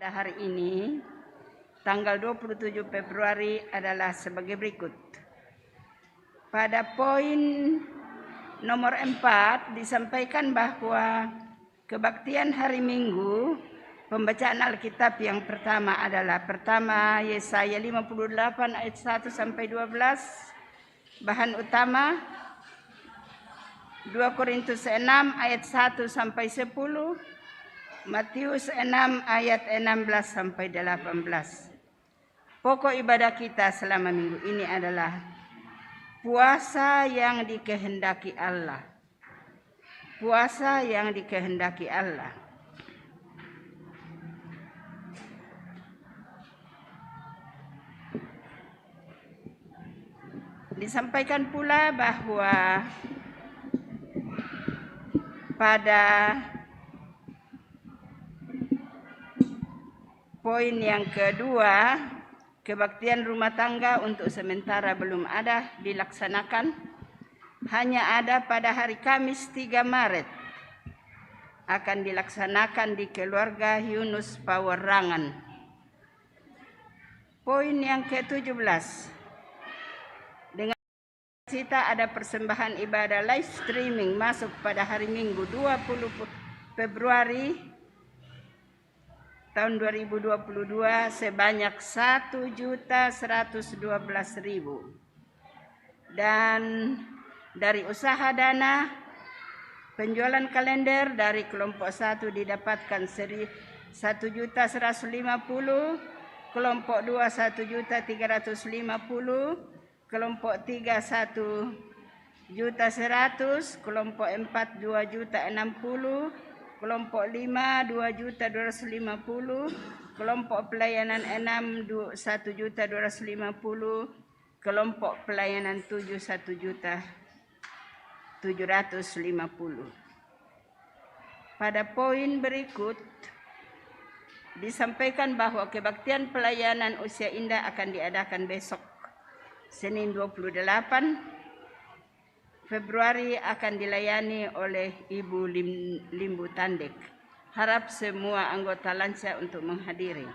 pada hari ini, tanggal 27 Februari adalah sebagai berikut. Pada poin nomor 4 disampaikan bahwa kebaktian hari Minggu, pembacaan Alkitab yang pertama adalah Yesaya 58 ayat 1 sampai 12. Bahan utama 2 Korintus 6 ayat 1 sampai 10, Matius 6 ayat 16 sampai 18. Pokok ibadah kita selama minggu ini adalah puasa yang dikehendaki Allah. Puasa yang dikehendaki Allah. Disampaikan pula bahwa pada poin yang kedua, kebaktian rumah tangga untuk sementara belum ada dilaksanakan. Hanya ada pada hari Kamis 3 Maret akan dilaksanakan di keluarga Yunus Pawerangan. Poin yang ke-17, dengan cita ada persembahan ibadah live streaming masuk pada hari Minggu 20 Februari tahun 2022 sebanyak 1.112.000. Dan dari usaha dana penjualan kalender dari kelompok 1 didapatkan 1.150, kelompok 2 1.350, kelompok 3 1.100.000, kelompok 4 2.060.000, kelompok 5 2.250.000, kelompok pelayanan 6 1.250.000, kelompok pelayanan 7 1.750.000. Pada poin berikut disampaikan bahwa kebaktian pelayanan usia indah akan diadakan besok Senin 28 Februari akan dilayani oleh Ibu Limbu Tandek. Harap semua anggota lansia untuk menghadiri.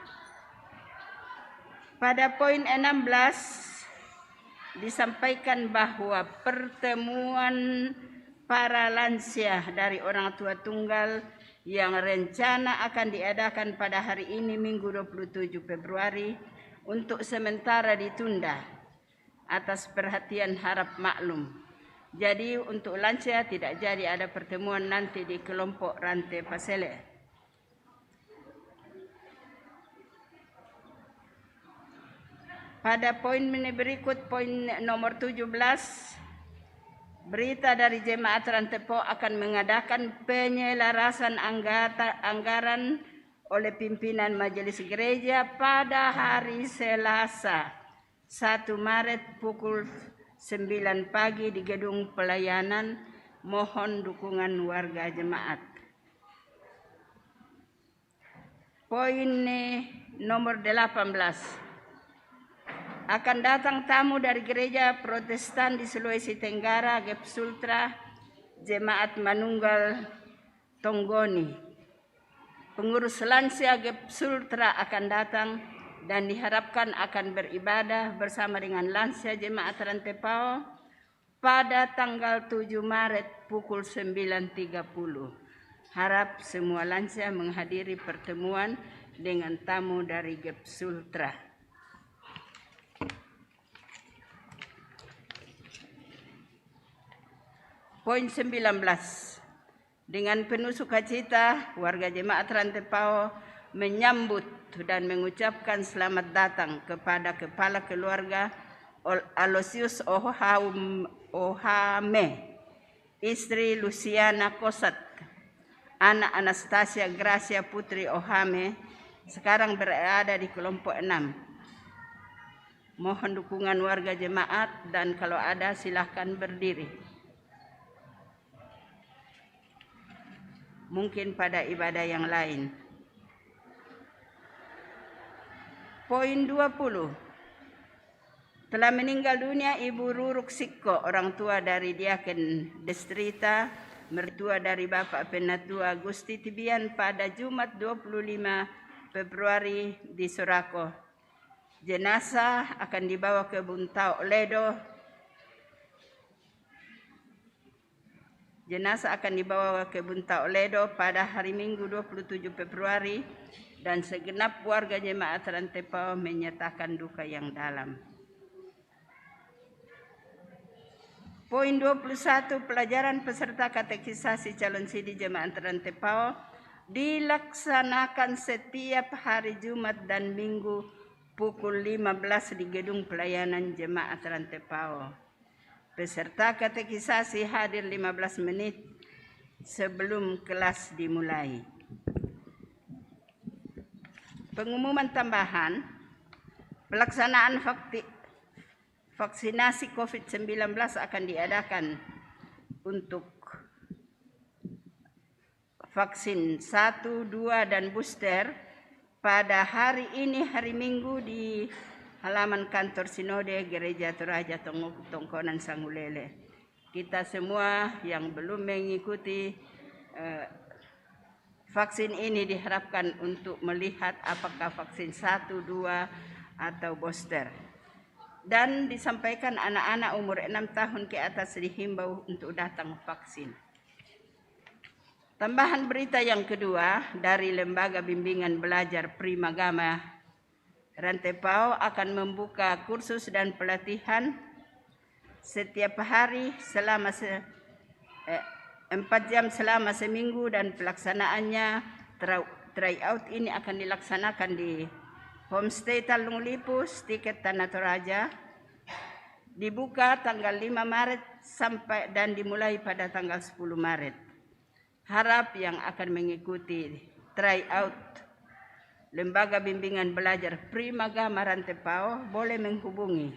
Pada poin 16 disampaikan bahwa pertemuan para lansia dari orang tua tunggal yang rencana akan diadakan pada hari ini Minggu 27 Februari untuk sementara ditunda atas perhatian harap maklum. Jadi untuk lansia tidak jadi ada pertemuan nanti di kelompok Rantai Pasele. Pada poin berikut, poin nomor 17, berita dari Jemaat Rantai Po akan mengadakan penyelarasan anggaran oleh pimpinan Majelis Gereja pada hari Selasa 1 Maret pukul 9 pagi di gedung pelayanan. Mohon dukungan warga jemaat. Poin nomor 18. Akan datang tamu dari gereja Protestan di Sulawesi Tenggara, GEP Sultra, Jemaat Manunggal Tonggoni. Pengurus lansia GEP Sultra akan datang dan diharapkan akan beribadah bersama dengan lansia Jemaat Rantai Po pada tanggal 7 Maret pukul 9.30. Harap semua lansia menghadiri pertemuan dengan tamu dari GEP Sultra. Poin 19. Dengan penuh sukacita, warga Jemaat Rantai Po menyambut dan mengucapkan selamat datang kepada Kepala Keluarga Aloysius Ohame, istri Luciana Kosat, anak Anastasia Gracia Putri Ohame, sekarang berada di kelompok 6. Mohon dukungan warga jemaat dan kalau ada silahkan berdiri. Mungkin pada ibadah yang lain. Poin 20. Telah meninggal dunia Ibu Ruruk Sikko, orang tua dari Diaken Destrita, mertua dari Bapak Penatua Gusti Tibian pada Jumat 25 Februari di Sorako. Jenazah akan dibawa ke Buntao Ledo. Jenazah akan dibawa ke Buntao Ledo pada hari Minggu 27 Februari dan segenap warga jemaat Rantai Pao menyatakan duka yang dalam. Poin 21, pelajaran peserta katekisasi calon sidi jemaat Rantai Pao dilaksanakan setiap hari Jumat dan Minggu pukul 15 di gedung pelayanan jemaat Rantai Pao. Peserta katekisasi hadir 15 menit sebelum kelas dimulai. Pengumuman tambahan, pelaksanaan vaksinasi COVID-19 akan diadakan untuk vaksin 1, 2, dan booster pada hari ini, hari Minggu, di halaman kantor Sinode Gereja Toraja Tongkonan Sanggulele. Kita semua yang belum mengikuti vaksin ini diharapkan untuk melihat apakah vaksin 1, 2, atau booster. Dan disampaikan anak-anak umur 6 tahun ke atas dihimbau untuk datang vaksin. Tambahan berita yang kedua dari Lembaga Bimbingan Belajar Primagama Rantai Pao akan membuka kursus dan pelatihan setiap hari selama 4 jam selama seminggu, dan pelaksanaannya tryout ini akan dilaksanakan di Homestay Talung Lipus, Tiket Tanah Toraja. Dibuka tanggal 5 Maret sampai dan dimulai pada tanggal 10 Maret. Harap yang akan mengikuti tryout Lembaga Bimbingan Belajar Primagama Rantai Pao boleh menghubungi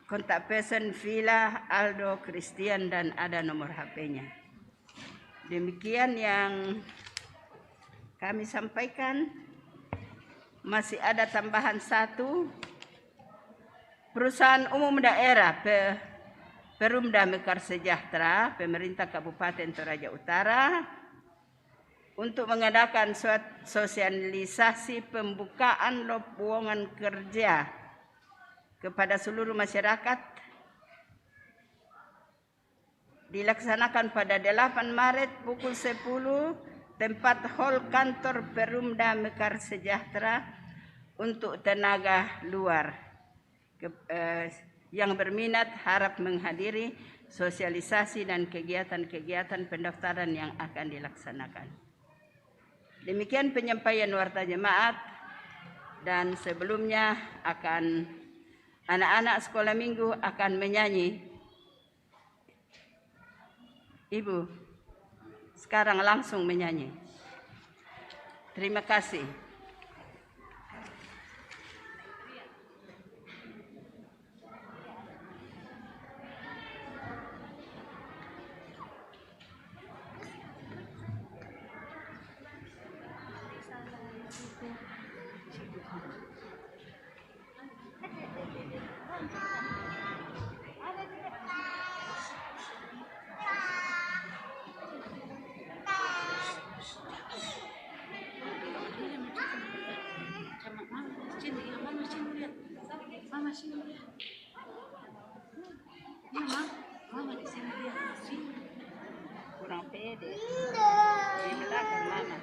kontak person Villa, Aldo, Christian, dan ada nomor HP-nya. Demikian yang kami sampaikan. Masih ada tambahan satu. Perusahaan Umum Daerah Perumda Mekar Sejahtera Pemerintah Kabupaten Toraja Utara untuk mengadakan sosialisasi pembukaan lowongan kerja kepada seluruh masyarakat dilaksanakan pada 8 Maret pukul 10 tempat hall kantor Perumda Mekar Sejahtera untuk tenaga luar. Yang berminat harap menghadiri sosialisasi dan kegiatan-kegiatan pendaftaran yang akan dilaksanakan. Demikian penyampaian warta jemaat, dan sebelumnya akan anak-anak sekolah minggu akan menyanyi. Ibu, sekarang langsung menyanyi. Terima kasih. Kurang pede. Di belakang mama.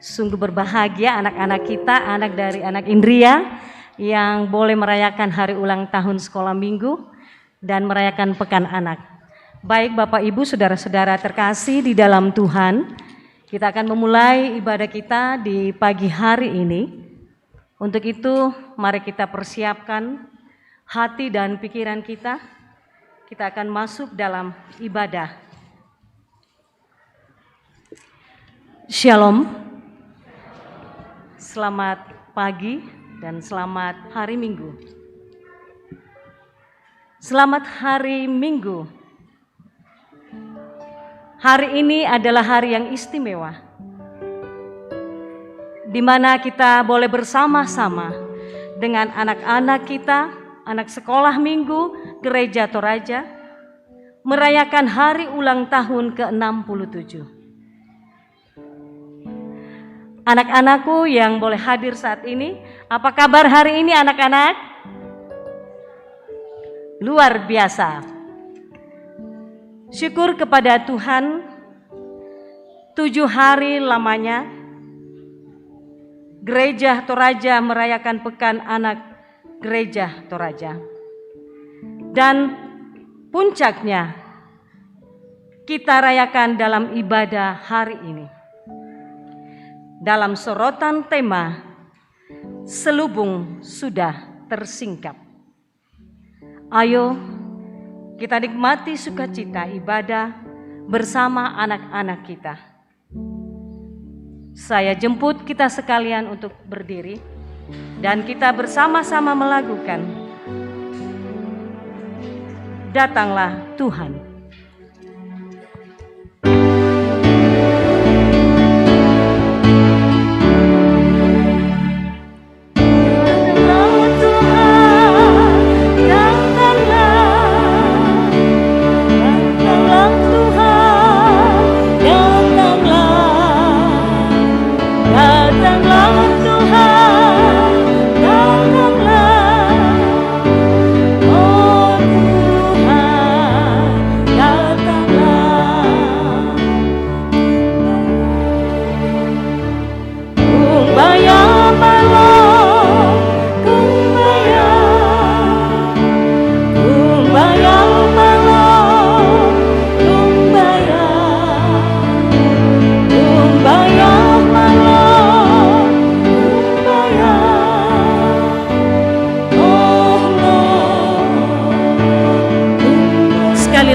Sungguh berbahagia anak-anak kita, anak dari anak Indria yang boleh merayakan hari ulang tahun sekolah minggu dan merayakan pekan anak. Baik Bapak Ibu, saudara-saudara terkasih di dalam Tuhan, kita akan memulai ibadah kita di pagi hari ini. Untuk itu mari kita persiapkan hati dan pikiran kita. Kita akan masuk dalam ibadah. Shalom. Selamat pagi dan selamat hari Minggu. Selamat hari Minggu. Hari ini adalah hari yang istimewa, di mana kita boleh bersama-sama dengan anak-anak kita, anak sekolah minggu Gereja Toraja, merayakan hari ulang tahun ke-67. Anak-anakku yang boleh hadir saat ini, apa kabar hari ini anak-anak? Luar biasa. Syukur kepada Tuhan, 7 hari lamanya Gereja Toraja merayakan Pekan Anak Gereja Toraja. Dan puncaknya kita rayakan dalam ibadah hari ini. Dalam sorotan tema selubung sudah tersingkap. Ayo kita nikmati sukacita ibadah bersama anak-anak kita. Saya jemput kita sekalian untuk berdiri dan kita bersama-sama melakukan Datanglah Tuhan.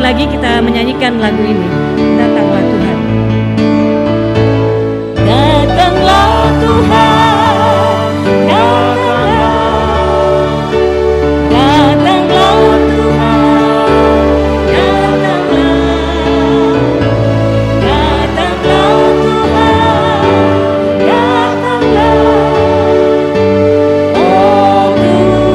Lagi kita menyanyikan lagu ini, Datanglah Tuhan. Datanglah Tuhan, datanglah Tuhan, datanglah Tuhan, oh Tuhan,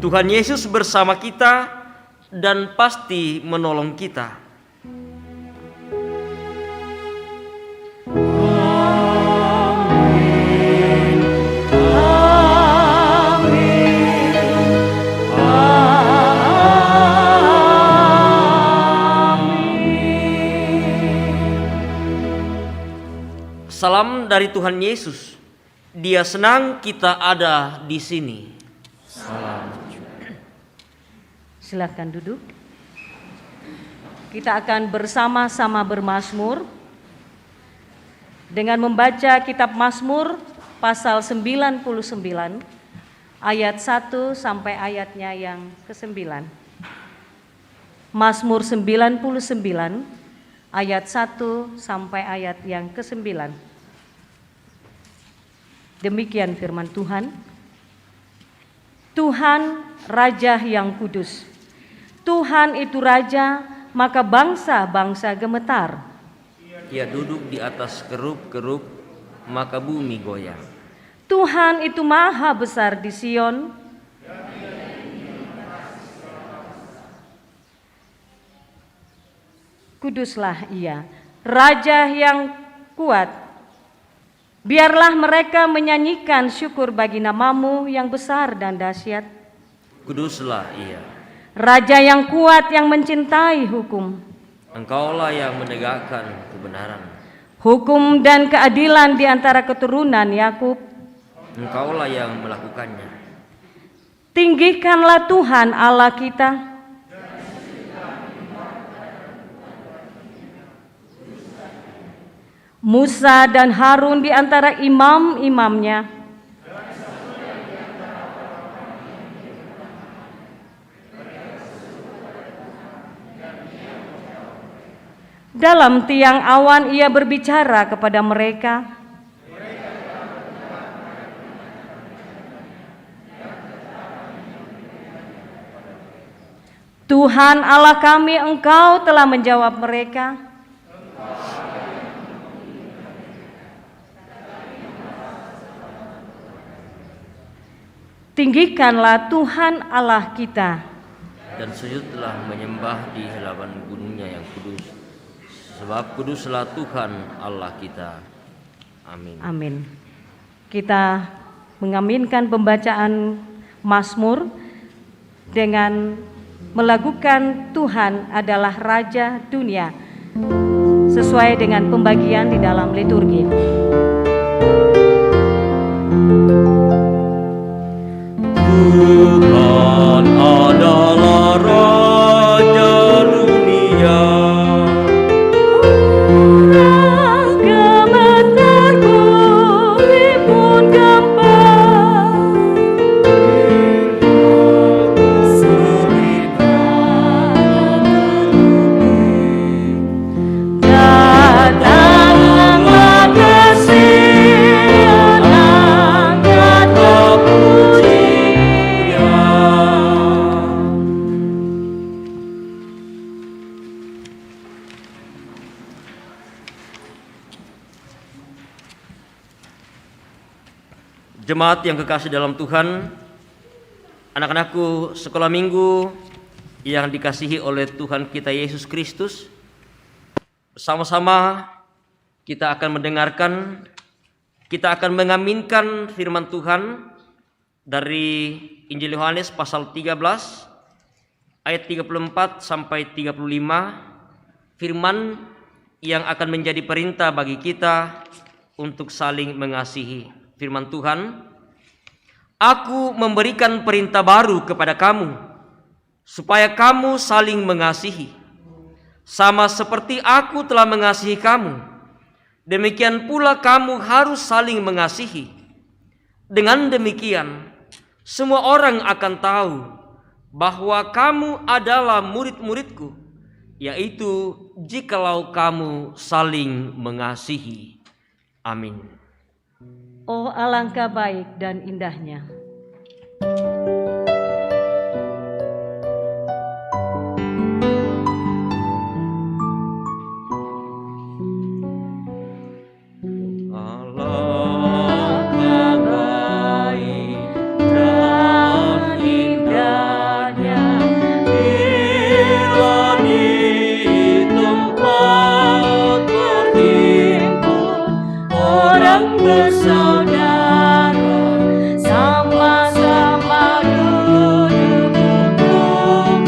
Tuhan Yesus bersama kita dan pasti menolong kita. Amin, amin, amin. Salam dari Tuhan Yesus. Dia senang kita ada di sini. Salam. Silakan duduk. Kita akan bersama-sama bermazmur dengan membaca kitab Mazmur pasal 99 ayat 1 sampai ayatnya yang ke-9. Mazmur 99 ayat 1 sampai ayat yang ke-9. Demikian firman Tuhan. Tuhan Raja yang kudus, Tuhan itu Raja, maka bangsa-bangsa gemetar. Ia duduk di atas kerub-kerub, maka bumi goyang. Tuhan itu maha besar di Sion. Kuduslah Ia, Raja yang kuat. Biarlah mereka menyanyikan syukur bagi nama-Mu yang besar dan dahsyat. Kuduslah Ia. Raja yang kuat yang mencintai hukum. Engkaulah yang menegakkan kebenaran. Hukum dan keadilan di antara keturunan Yakub. Engkaulah yang melakukannya. Tinggikanlah Tuhan Allah kita. Musa dan Harun di antara imam-imamnya. Dalam tiang awan Ia berbicara kepada mereka. Tuhan Allah kami, Engkau telah menjawab mereka. Tinggikanlah Tuhan Allah kita. Dan sujudlah menyembah di halaman gunungnya yang kudus. Sebab kuduslah Tuhan Allah kita. Amin. Amin. Kita mengaminkan pembacaan Mazmur dengan melakukan Tuhan adalah Raja dunia sesuai dengan pembagian di dalam liturgi. Tuhan adalah Raja dunia. Orang gemetar bumi pun gempar. Datanglah kasih angkat kepujian. Jemaat yang kekasih dalam Tuhan, anak-anakku sekolah minggu yang dikasihi oleh Tuhan kita Yesus Kristus, bersama-sama kita akan mendengarkan, kita akan mengaminkan firman Tuhan dari Injil Yohanes pasal 13 ayat 34 sampai 35, firman yang akan menjadi perintah bagi kita untuk saling mengasihi. Firman Tuhan, Aku memberikan perintah baru kepada kamu, supaya kamu saling mengasihi. Sama seperti aku telah mengasihi kamu, demikian pula kamu harus saling mengasihi. Dengan demikian, semua orang akan tahu bahwa kamu adalah murid-muridku, yaitu jikalau kamu saling mengasihi. Amin. Oh, alangkah baik dan indahnya. Alangkah baik dan indahnya bila di tempat berhimpun orang bersaudara, sama-sama duduk rukun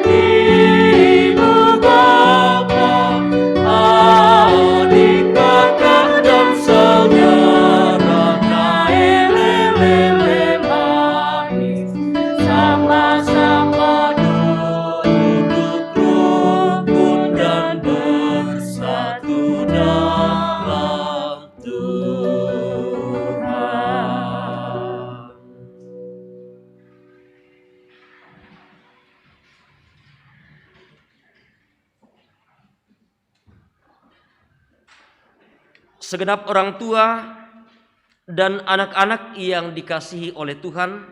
di ibu bapa, adik kakak dan saudara, naik lele manis, sama-sama duduk rukun dan bersatu dalam Tuhan. Segenap orang tua dan anak-anak yang dikasihi oleh Tuhan,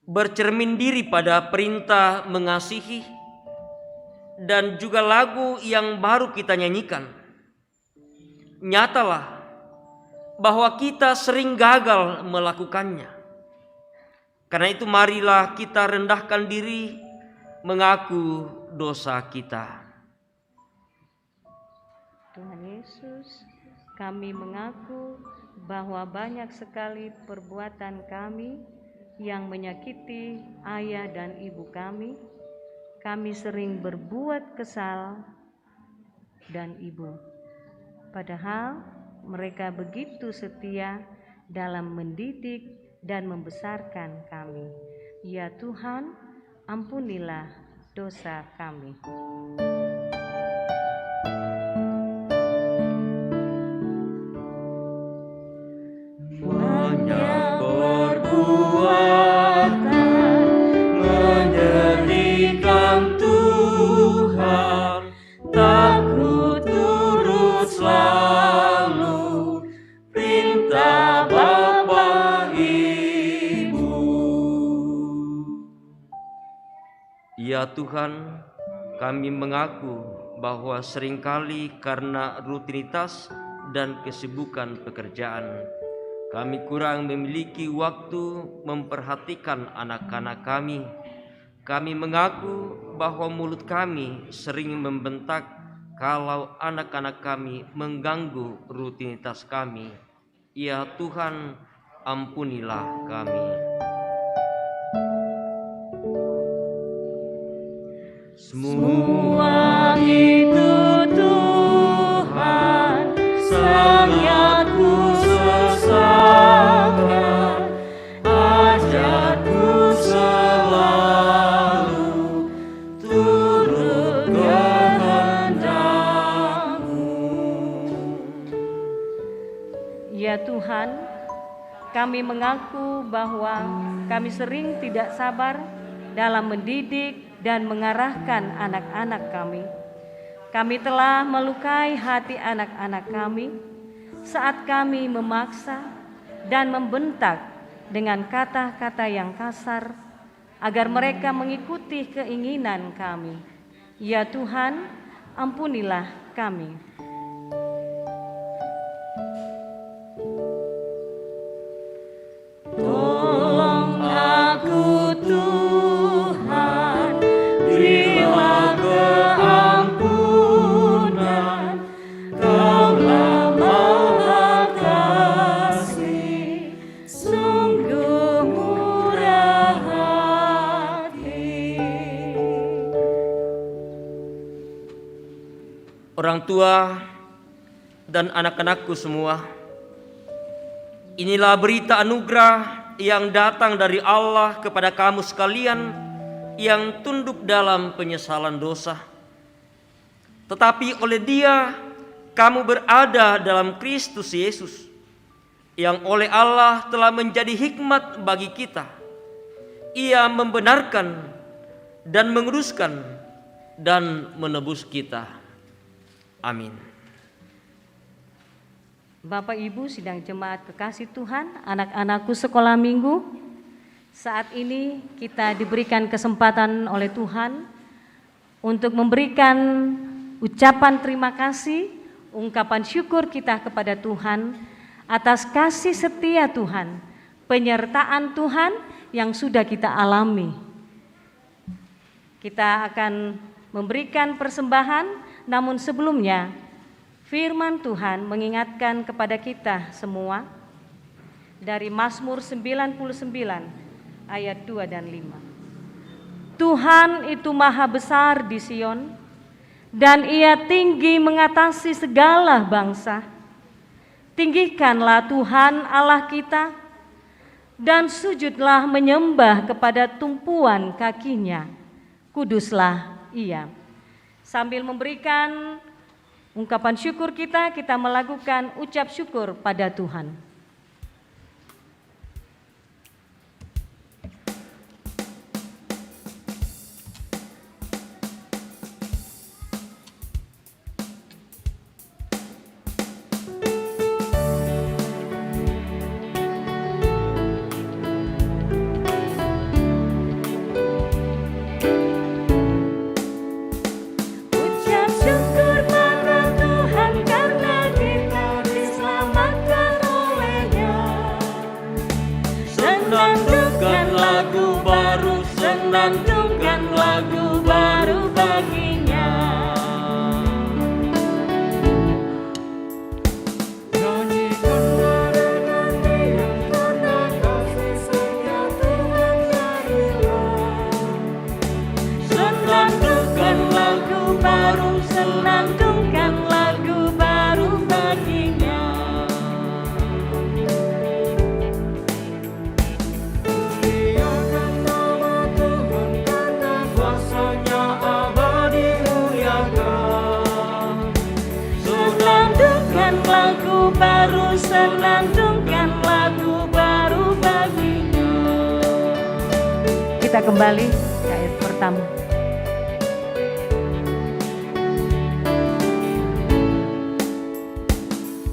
bercermin diri pada perintah mengasihi, dan juga lagu yang baru kita nyanyikan. Nyatalah bahwa kita sering gagal melakukannya. Karena itu marilah kita rendahkan diri, mengaku dosa kita. Tuhan Yesus, kami mengaku bahwa banyak sekali perbuatan kami yang menyakiti ayah dan ibu kami. Kami sering berbuat kesal dan ibu. Padahal mereka begitu setia dalam mendidik dan membesarkan kami. Ya Tuhan, ampunilah dosa kami. Banyak perbuatan menyedihkan Tuhan, tak ku turut selalu perintah Bapa Ibu. Ya Tuhan, kami mengaku bahwa seringkali karena rutinitas dan kesibukan pekerjaan, kami kurang memiliki waktu memperhatikan anak-anak kami. Kami mengaku bahwa mulut kami sering membentak kalau anak-anak kami mengganggu rutinitas kami. Ya Tuhan, ampunilah kami. Semua itu Tuhan, sangat ku sesalkan, ajarku selalu turut kehendak-Mu. Ya Tuhan, kami mengaku bahwa kami sering tidak sabar dalam mendidik dan mengarahkan anak-anak kami. Kami telah melukai hati anak-anak kami saat kami memaksa dan membentak dengan kata-kata yang kasar agar mereka mengikuti keinginan kami. Ya Tuhan, ampunilah kami. Tolong aku Tuhan, berilah keampunan, Kaulah Maha Kasih, sungguh murah hati. Orang tua dan anak-anakku semua, inilah berita anugerah yang datang dari Allah kepada kamu sekalian yang tunduk dalam penyesalan dosa. Tetapi oleh Dia kamu berada dalam Kristus Yesus, yang oleh Allah telah menjadi hikmat bagi kita. Ia membenarkan dan menguruskan dan menebus kita. Amin. Bapak Ibu sidang jemaat kekasih Tuhan, anak-anakku sekolah minggu, saat ini kita diberikan kesempatan oleh Tuhan untuk memberikan ucapan terima kasih, ungkapan syukur kita kepada Tuhan atas kasih setia Tuhan, penyertaan Tuhan yang sudah kita alami. Kita akan memberikan persembahan, namun sebelumnya firman Tuhan mengingatkan kepada kita semua dari Mazmur 99 ayat 2 dan 5. Tuhan itu maha besar di Sion, dan Ia tinggi mengatasi segala bangsa. Tinggikanlah Tuhan Allah kita, dan sujudlah menyembah kepada tumpuan kakinya. Kuduslah Ia. Sambil memberikan ungkapan syukur kita melakukan ucap syukur pada Tuhan. baginya. Senandungkan lagu baru, senandungkan lagu baru baginya. Muliakan nama Tuhan karena kuasa-Nya abadi muliakan. Senandungkan lagu baru, senandungkan lagu baru baginya. Kita kembali ke ayat pertama.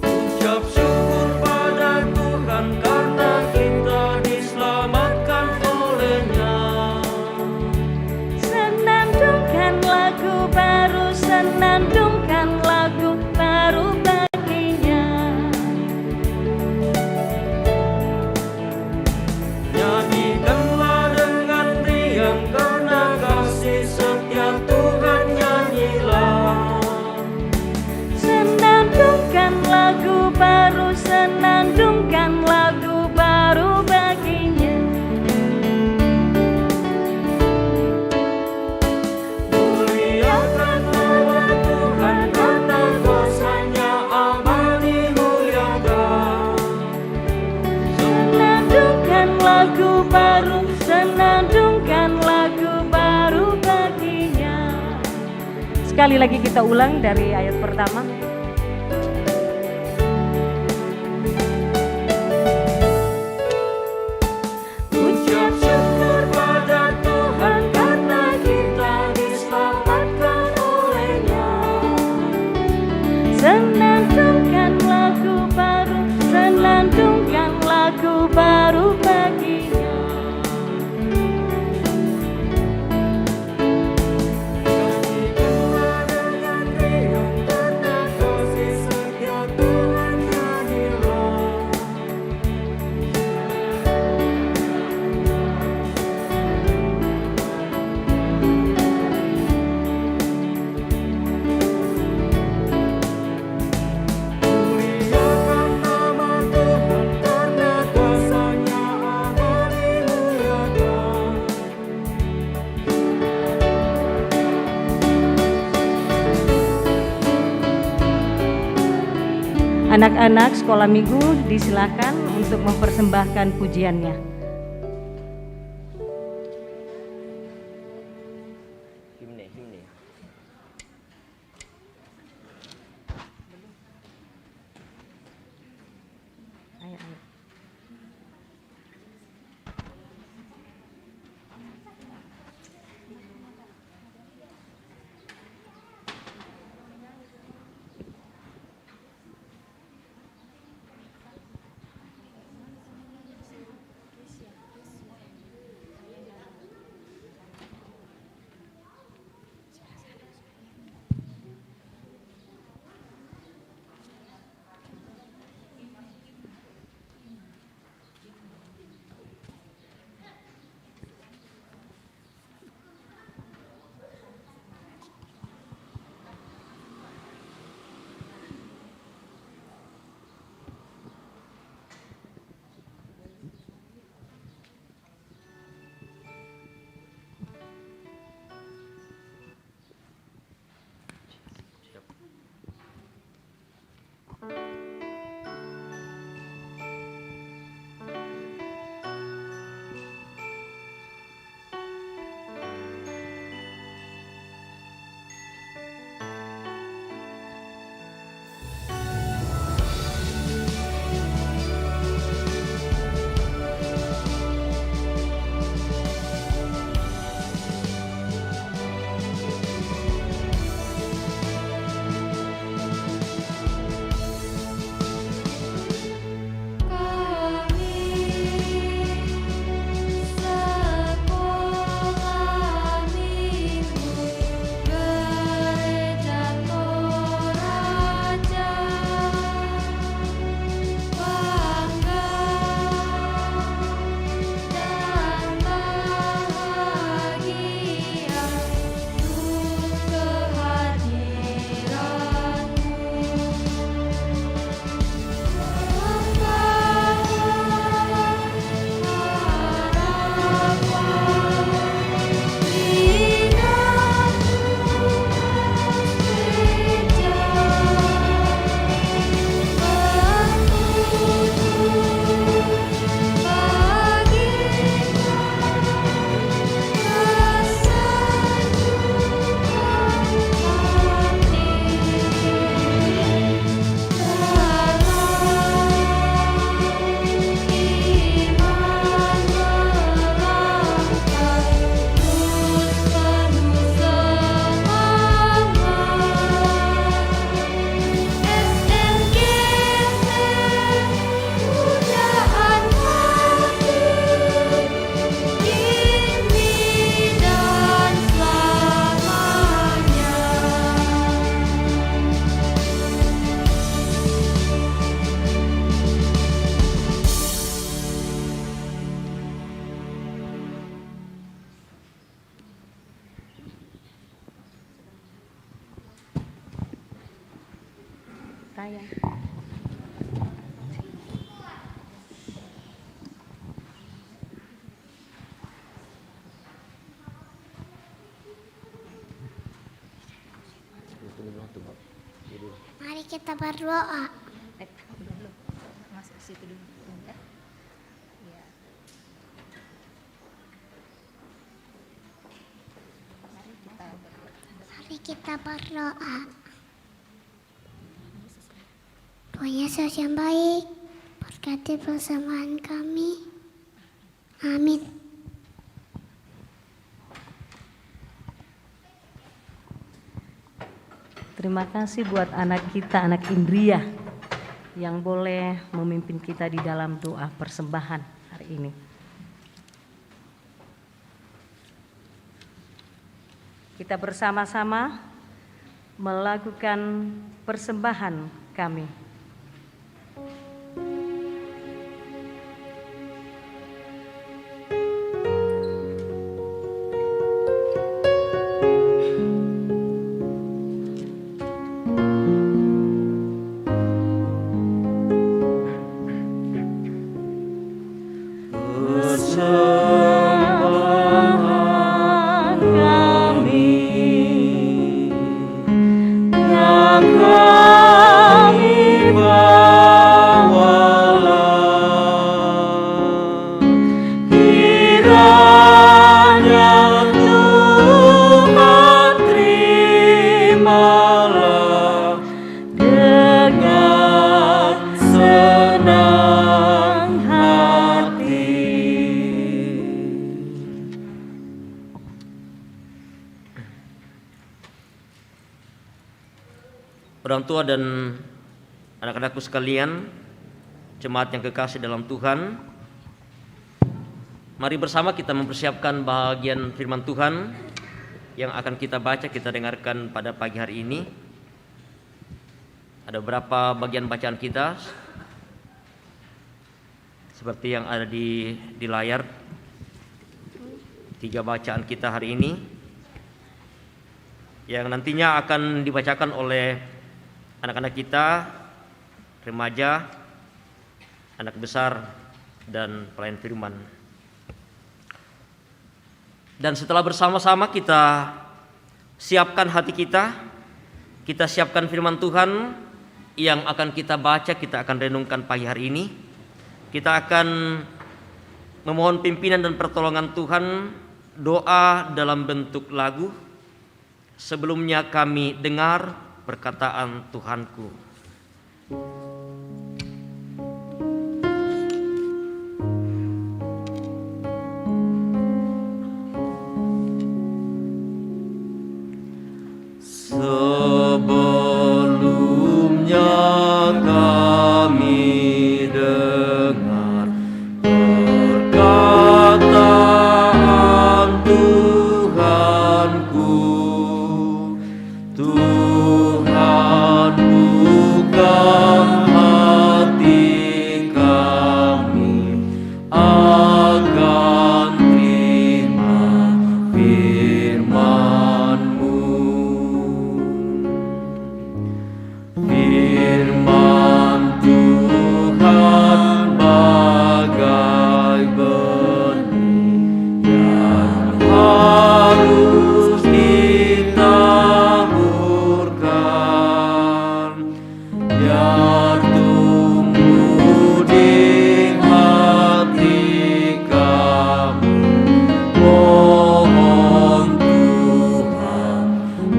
Ucap syukur pada Tuhan karena kita diselamatkan oleh-Nya. Senandungkan lagu baru, senandungkan lagu baru baginya. Nyanyikanlah dengan riang karena kasih setia Tuhan, nyanyilah. Senandungkan lagu baru, senandungkan lagu baru baginya. Muliakan nama Tuhan karena kuasa-Nya abadi muliakan. Senandungkan lagu baru, senandungkan lagu baru baginya. Sekali lagi kita ulang dari ayat pertama. Ucap syukur pada Tuhan karena kita diselamatkan oleh-Nya. Senandungkan lagu baru, senandungkan lagu baru baginya. Nyanyikanlah dengan riang karena kasih setia Tuhan, nyanyilah. Muliakan nama Tuhan karena kuasa-Nya abadi muliakan. Anak-anak sekolah minggu disilakan untuk mempersembahkan pujiannya. Himne. Ayo, ayo. sayang. Mari kita berdoa. Masuk situ dulu ya. Ya. Mari kita berdoa. Tuhan Yesus yang baik, berkati persembahan kami. Amin. Terima kasih buat anak kita, anak Indria, yang boleh memimpin kita di dalam doa persembahan hari ini. Kita bersama-sama melakukan persembahan kami. Orang tua dan anak-anakku sekalian, jemaat yang kekasih dalam Tuhan, mari bersama kita mempersiapkan bagian firman Tuhan yang akan kita baca, kita dengarkan pada pagi hari ini. Ada beberapa bagian bacaan kita seperti yang ada di layar. 3 bacaan kita hari ini yang nantinya akan dibacakan oleh anak-anak kita, remaja, anak besar, dan pelayan firman. Dan setelah bersama-sama kita siapkan hati kita siapkan firman Tuhan yang akan kita baca, kita akan renungkan pagi hari ini. Kita akan memohon pimpinan dan pertolongan Tuhan, doa dalam bentuk lagu. Sebelumnya kami dengar perkataan Tuhanku. Sebelumnya kami dengar perkataan Tuhanku. Tuhan buka hati kami akan terima firman-Mu. Firman Tuhan bagai benih yang harus ditaburkan, biar tumbuh di hati kami. Mohon Tuhan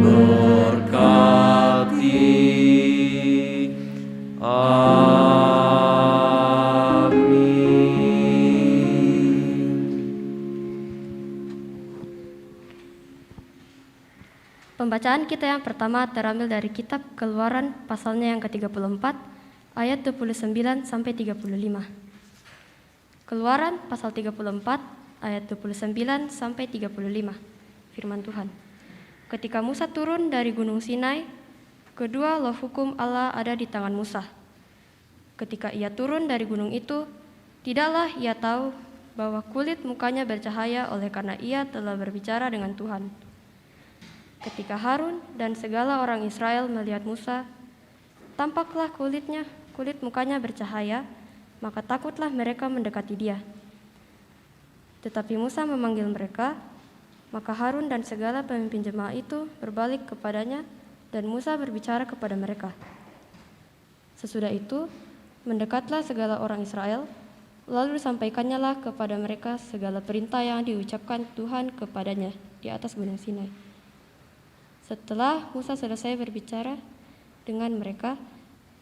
berkati. Pembacaan kita yang pertama terambil dari kitab Keluaran pasalnya yang ke-34 ayat 29 sampai 35. Keluaran pasal 34 ayat 29 sampai 35. Firman Tuhan. Ketika Musa turun dari Gunung Sinai, kedua loh hukum Allah ada di tangan Musa. Ketika ia turun dari gunung itu, tidaklah ia tahu bahwa kulit mukanya bercahaya oleh karena ia telah berbicara dengan Tuhan. Ketika Harun dan segala orang Israel melihat Musa, tampaklah kulit mukanya bercahaya, maka takutlah mereka mendekati dia. Tetapi Musa memanggil mereka, maka Harun dan segala pemimpin jemaah itu berbalik kepadanya dan Musa berbicara kepada mereka. Sesudah itu, mendekatlah segala orang Israel, lalu disampaikannya lah kepada mereka segala perintah yang diucapkan Tuhan kepadanya di atas gunung Sinai. Setelah Musa selesai berbicara dengan mereka,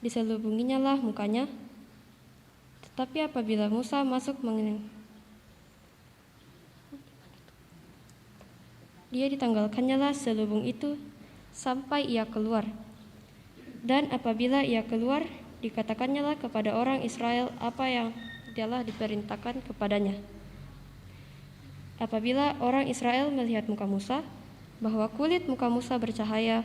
diselubunginya lah mukanya. Tetapi apabila Musa masuk dia ditanggalkannya lah selubung itu sampai ia keluar. Dan apabila ia keluar, dikatakannya lah kepada orang Israel apa yang telah diperintahkan kepadanya. Apabila orang Israel melihat muka Musa, bahwa kulit muka Musa bercahaya,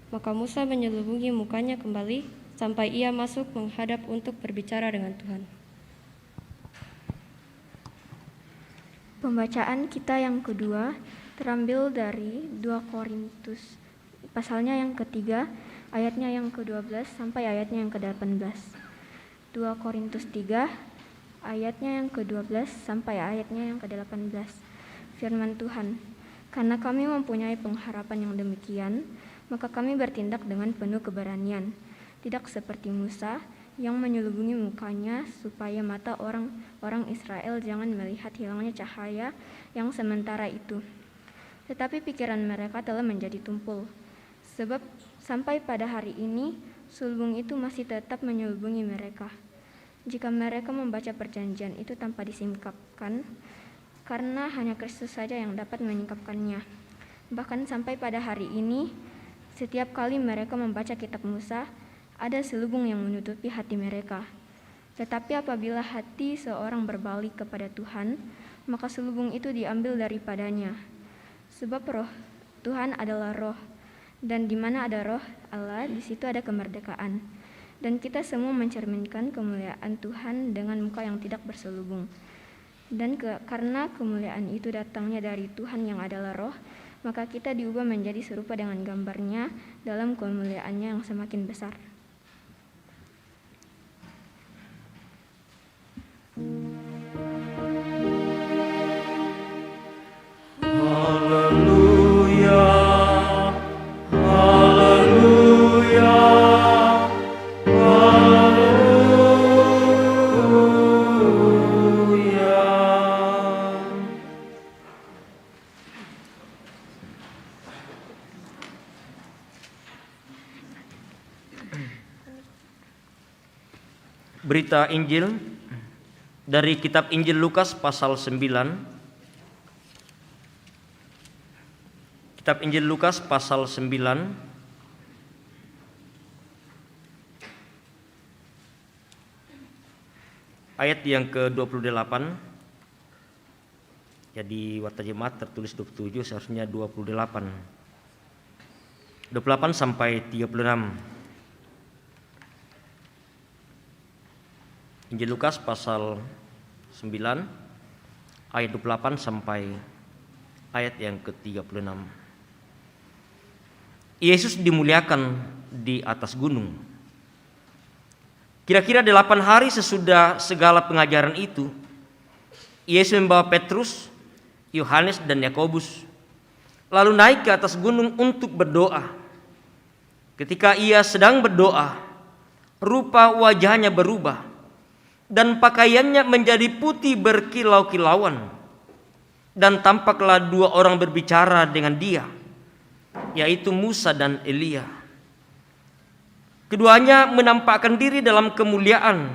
maka Musa menyelubungi mukanya kembali sampai ia masuk menghadap untuk berbicara dengan Tuhan. Pembacaan kita yang kedua terambil dari 2 Korintus, pasalnya yang ketiga, ayatnya yang ke-12 sampai ayatnya yang ke-18. 2 Korintus 3, ayatnya yang ke-12 sampai ayatnya yang ke-18. Firman Tuhan, karena kami mempunyai pengharapan yang demikian, maka kami bertindak dengan penuh keberanian, tidak seperti Musa yang menyelubungi mukanya supaya mata orang Israel jangan melihat hilangnya cahaya yang sementara itu. Tetapi pikiran mereka telah menjadi tumpul, sebab sampai pada hari ini selubung itu masih tetap menyelubungi mereka. Jika mereka membaca perjanjian itu tanpa disingkapkan, karena hanya Kristus saja yang dapat menyingkapkannya. Bahkan sampai pada hari ini, setiap kali mereka membaca kitab Musa, ada selubung yang menutupi hati mereka. Tetapi apabila hati seorang berbalik kepada Tuhan, maka selubung itu diambil daripadanya. Sebab roh Tuhan adalah roh, dan di mana ada roh Allah, di situ ada kemerdekaan. Dan kita semua mencerminkan kemuliaan Tuhan dengan muka yang tidak berselubung. Dan karena kemuliaan itu datangnya dari Tuhan yang adalah roh, maka kita diubah menjadi serupa dengan gambarnya dalam kemuliaannya yang semakin besar. Haleluya, haleluya, haleluya. Berita Injil dari kitab Injil Lukas pasal 9. Kitab Injil Lukas pasal 9 ayat yang ke-28. Jadi Warta Jemaat tertulis 27, seharusnya 28. 28 sampai 36. Injil Lukas pasal 9 ayat 28 sampai ayat yang ke-36. Yesus dimuliakan di atas gunung. Kira-kira 8 hari sesudah segala pengajaran itu, Yesus membawa Petrus, Yohanes dan Yakobus lalu naik ke atas gunung untuk berdoa. Ketika ia sedang berdoa, rupa wajahnya berubah dan pakaiannya menjadi putih berkilau-kilauan, dan tampaklah 2 orang berbicara dengan dia, yaitu Musa dan Elia. Keduanya menampakkan diri dalam kemuliaan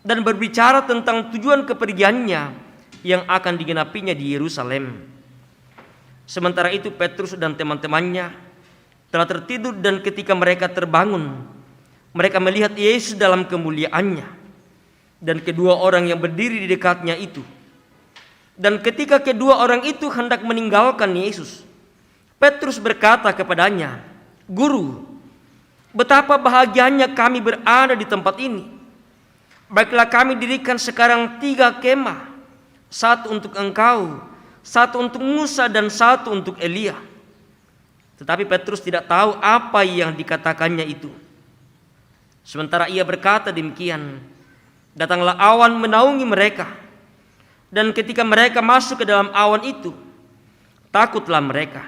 dan berbicara tentang tujuan kepergiannya yang akan digenapinya di Yerusalem. Sementara itu Petrus dan teman-temannya telah tertidur, dan ketika mereka terbangun, mereka melihat Yesus dalam kemuliaannya dan kedua orang yang berdiri di dekatnya itu. Dan ketika kedua orang itu hendak meninggalkan Yesus, Petrus berkata kepadanya, "Guru, betapa bahagianya kami berada di tempat ini. Baiklah kami dirikan sekarang 3 kemah, 1 untuk engkau, 1 untuk Musa, dan 1 untuk Elia." Tetapi Petrus tidak tahu apa yang dikatakannya itu. Sementara ia berkata demikian, datanglah awan menaungi mereka. Dan ketika mereka masuk ke dalam awan itu, takutlah mereka.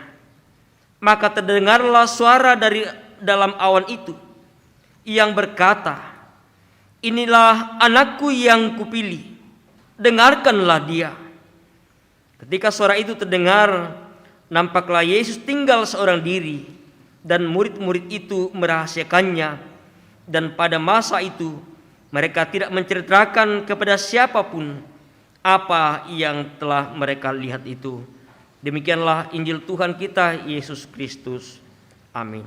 Maka terdengarlah suara dari dalam awan itu yang berkata, inilah anakku yang kupilih, dengarkanlah dia. Ketika suara itu terdengar, nampaklah Yesus tinggal seorang diri, dan murid-murid itu merahasiakannya. Dan pada masa itu mereka tidak menceritakan kepada siapapun apa yang telah mereka lihat itu. Demikianlah Injil Tuhan kita Yesus Kristus. Amin.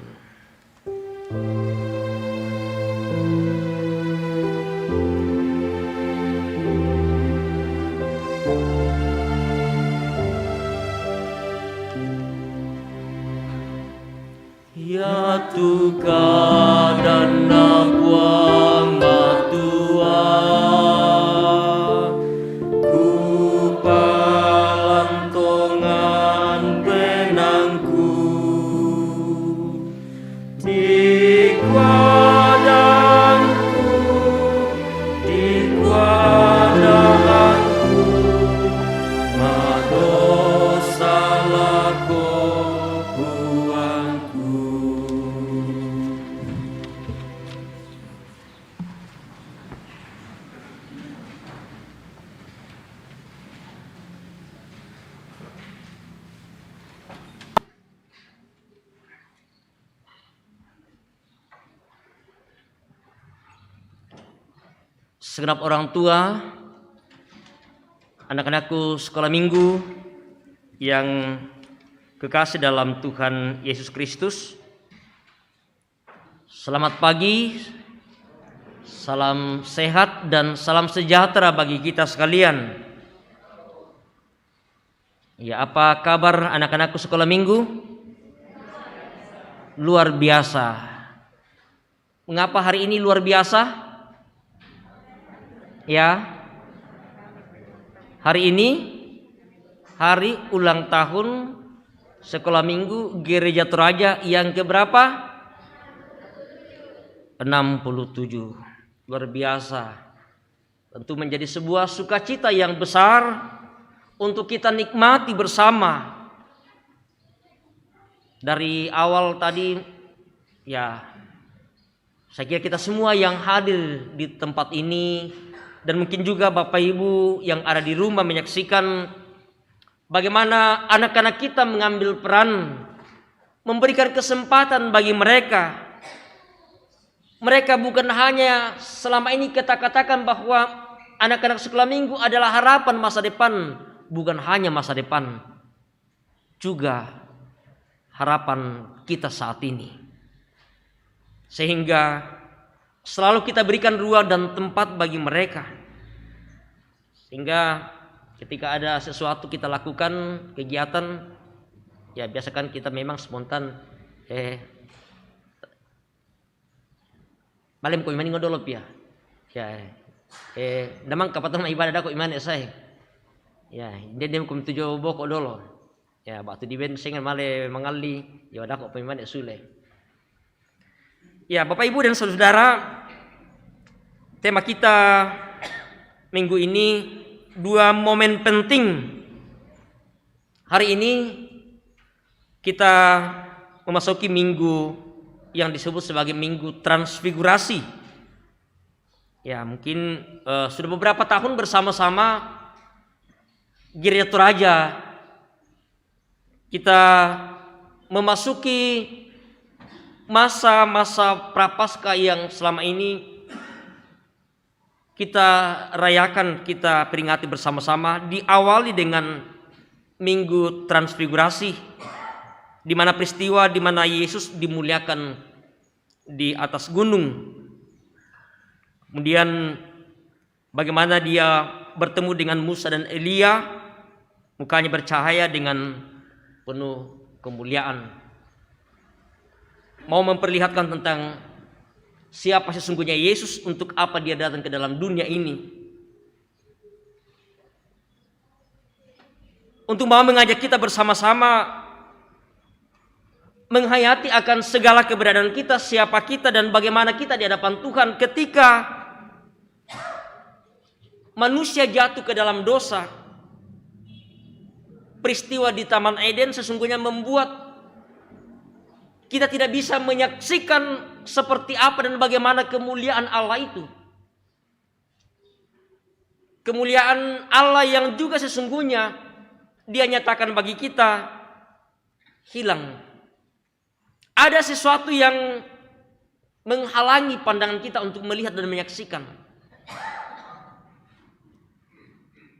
Ya Tuhan dan nabuang matua, ku palantongan benangku di kuadanku, di kuadaanku, madosalah buangku. Segenap orang tua, anak-anakku sekolah minggu yang kekasih dalam Tuhan Yesus Kristus, selamat pagi, salam sehat dan salam sejahtera bagi kita sekalian. Ya, apa kabar anak-anakku sekolah minggu? Luar biasa. Mengapa hari ini luar biasa? Ya, hari ini hari ulang tahun sekolah minggu Gereja Toraja yang keberapa? 67. Luar biasa. Tentu menjadi sebuah sukacita yang besar untuk kita nikmati bersama. Dari awal tadi, ya, saya kira kita semua yang hadir di tempat ini, dan mungkin juga Bapak Ibu yang ada di rumah menyaksikan bagaimana anak-anak kita mengambil peran, memberikan kesempatan bagi mereka. Mereka bukan hanya selama ini kita katakan bahwa anak-anak sekolah minggu adalah harapan masa depan, bukan hanya masa depan, juga harapan kita saat ini. Sehingga selalu kita berikan ruang dan tempat bagi mereka. Sehingga ketika ada sesuatu kita lakukan kegiatan, ya biasakan kita memang spontan malam ko imani ngodolop ya. Ya. Damang kapatong ibadah ko imani saya. Ya, dia ko tujuh boko dolo. Ya, waktu di ben sengan male mangali, ya ada ko imani sule. Ya, Bapak Ibu dan Saudara, tema kita minggu ini dua momen penting. Hari ini kita memasuki minggu yang disebut sebagai minggu transfigurasi. Ya, mungkin sudah beberapa tahun bersama-sama Gereja Toraja kita memasuki masa-masa prapaskah yang selama ini kita rayakan, kita peringati bersama-sama, diawali dengan minggu transfigurasi, di mana peristiwa di mana Yesus dimuliakan di atas gunung. Kemudian bagaimana dia bertemu dengan Musa dan Elia, mukanya bercahaya dengan penuh kemuliaan. Mau memperlihatkan tentang siapa sesungguhnya Yesus, untuk apa dia datang ke dalam dunia ini. Untuk mau mengajak kita bersama-sama menghayati akan segala keberadaan kita, siapa kita dan bagaimana kita di hadapan Tuhan ketika manusia jatuh ke dalam dosa. Peristiwa di Taman Eden sesungguhnya membuat kita tidak bisa menyaksikan seperti apa dan bagaimana kemuliaan Allah itu. Kemuliaan Allah yang juga sesungguhnya Dia nyatakan bagi kita hilang. Ada sesuatu yang menghalangi pandangan kita untuk melihat dan menyaksikan.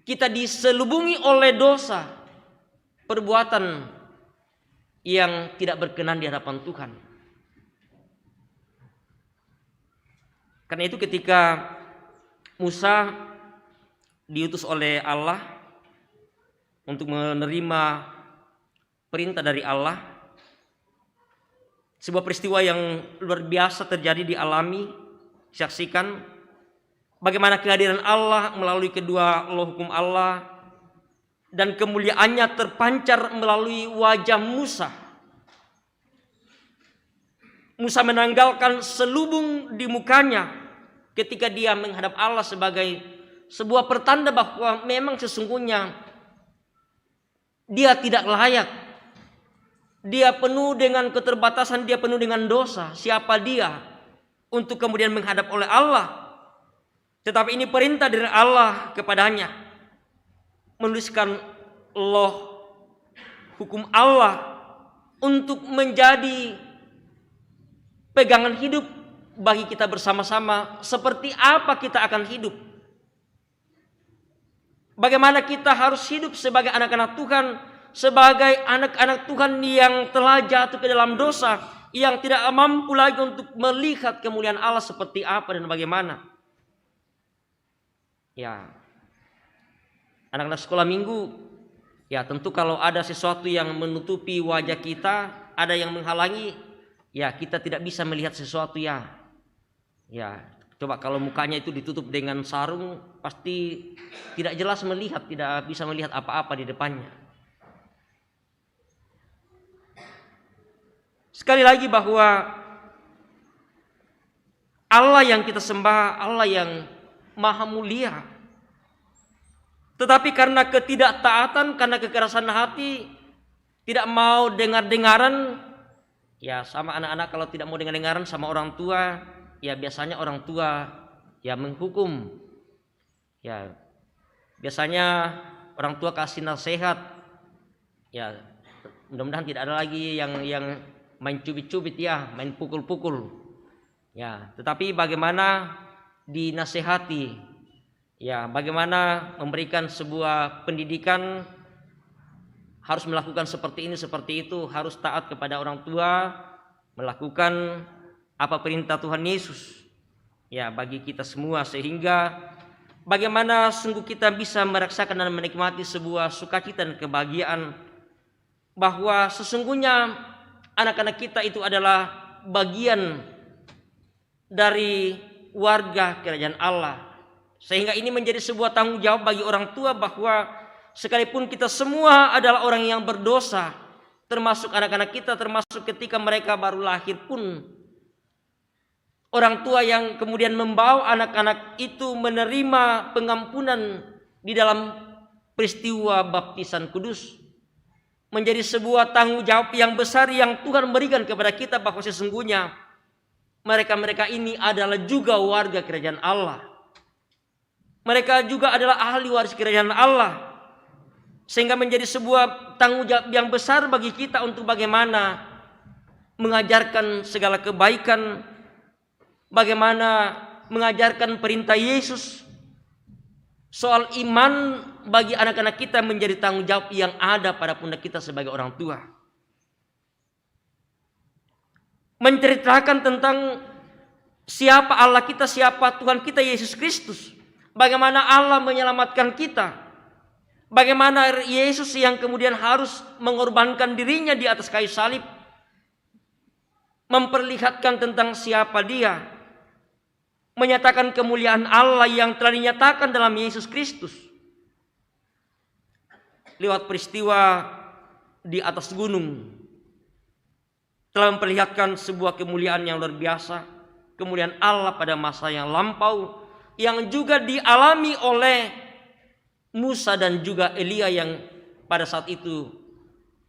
Kita diselubungi oleh dosa, perbuatan yang tidak berkenan di hadapan Tuhan. Karena itu ketika Musa diutus oleh Allah untuk menerima perintah dari Allah, sebuah peristiwa yang luar biasa terjadi dialami, saksikan bagaimana kehadiran Allah melalui kedua loh hukum Allah dan kemuliaannya terpancar melalui wajah Musa. Musa menanggalkan selubung di mukanya ketika dia menghadap Allah sebagai sebuah pertanda bahwa memang sesungguhnya dia tidak layak. Dia penuh dengan keterbatasan, dia penuh dengan dosa. Siapa dia untuk kemudian menghadap oleh Allah? Tetapi ini perintah dari Allah kepadanya, menuliskan loh hukum Allah untuk menjadi pegangan hidup bagi kita bersama-sama. Seperti apa kita akan hidup? Bagaimana kita harus hidup sebagai anak-anak Tuhan, sebagai anak-anak Tuhan yang telah jatuh ke dalam dosa, yang tidak mampu lagi untuk melihat kemuliaan Allah seperti apa dan bagaimana. Ya, anak-anak sekolah minggu, ya tentu kalau ada sesuatu yang menutupi wajah kita, ada yang menghalangi, ya kita tidak bisa melihat sesuatu ya. Ya, coba kalau mukanya itu ditutup dengan sarung, pasti tidak jelas melihat, tidak bisa melihat apa-apa di depannya. Sekali lagi bahwa Allah yang kita sembah, Allah yang maha mulia. Tetapi karena ketidaktaatan, karena kekerasan hati, tidak mau dengar-dengaran, ya sama anak-anak kalau tidak mau dengar-dengaran sama orang tua, ya biasanya orang tua ya menghukum. Ya biasanya orang tua kasih nasihat. Ya mudah-mudahan tidak ada lagi yang main cubit-cubit ya, main pukul-pukul. Ya, tetapi bagaimana dinasehati? Ya, bagaimana memberikan sebuah pendidikan, harus melakukan seperti ini, seperti itu, harus taat kepada orang tua, melakukan apa perintah Tuhan Yesus. Ya, bagi kita semua, sehingga bagaimana sungguh kita bisa merasakan dan menikmati sebuah sukacita dan kebahagiaan bahwa sesungguhnya anak-anak kita itu adalah bagian dari warga kerajaan Allah. Sehingga ini menjadi sebuah tanggung jawab bagi orang tua bahwa sekalipun kita semua adalah orang yang berdosa, termasuk anak-anak kita, termasuk ketika mereka baru lahir pun, orang tua yang kemudian membawa anak-anak itu menerima pengampunan di dalam peristiwa baptisan kudus, menjadi sebuah tanggung jawab yang besar yang Tuhan berikan kepada kita bahwa sesungguhnya mereka-mereka ini adalah juga warga kerajaan Allah. Mereka juga adalah ahli waris kerajaan Allah. Sehingga menjadi sebuah tanggung jawab yang besar bagi kita untuk bagaimana mengajarkan segala kebaikan, bagaimana mengajarkan perintah Yesus. Soal iman bagi anak-anak kita menjadi tanggung jawab yang ada pada pundak kita sebagai orang tua. Menceritakan tentang siapa Allah kita, siapa Tuhan kita Yesus Kristus. Bagaimana Allah menyelamatkan kita. Bagaimana Yesus yang kemudian harus mengorbankan dirinya di atas kayu salib. Memperlihatkan tentang siapa dia. Menyatakan kemuliaan Allah yang telah dinyatakan dalam Yesus Kristus. Lewat peristiwa di atas gunung. telah memperlihatkan sebuah kemuliaan yang luar biasa, kemuliaan Allah pada masa yang lampau, yang juga dialami oleh Musa dan juga Elia yang pada saat itu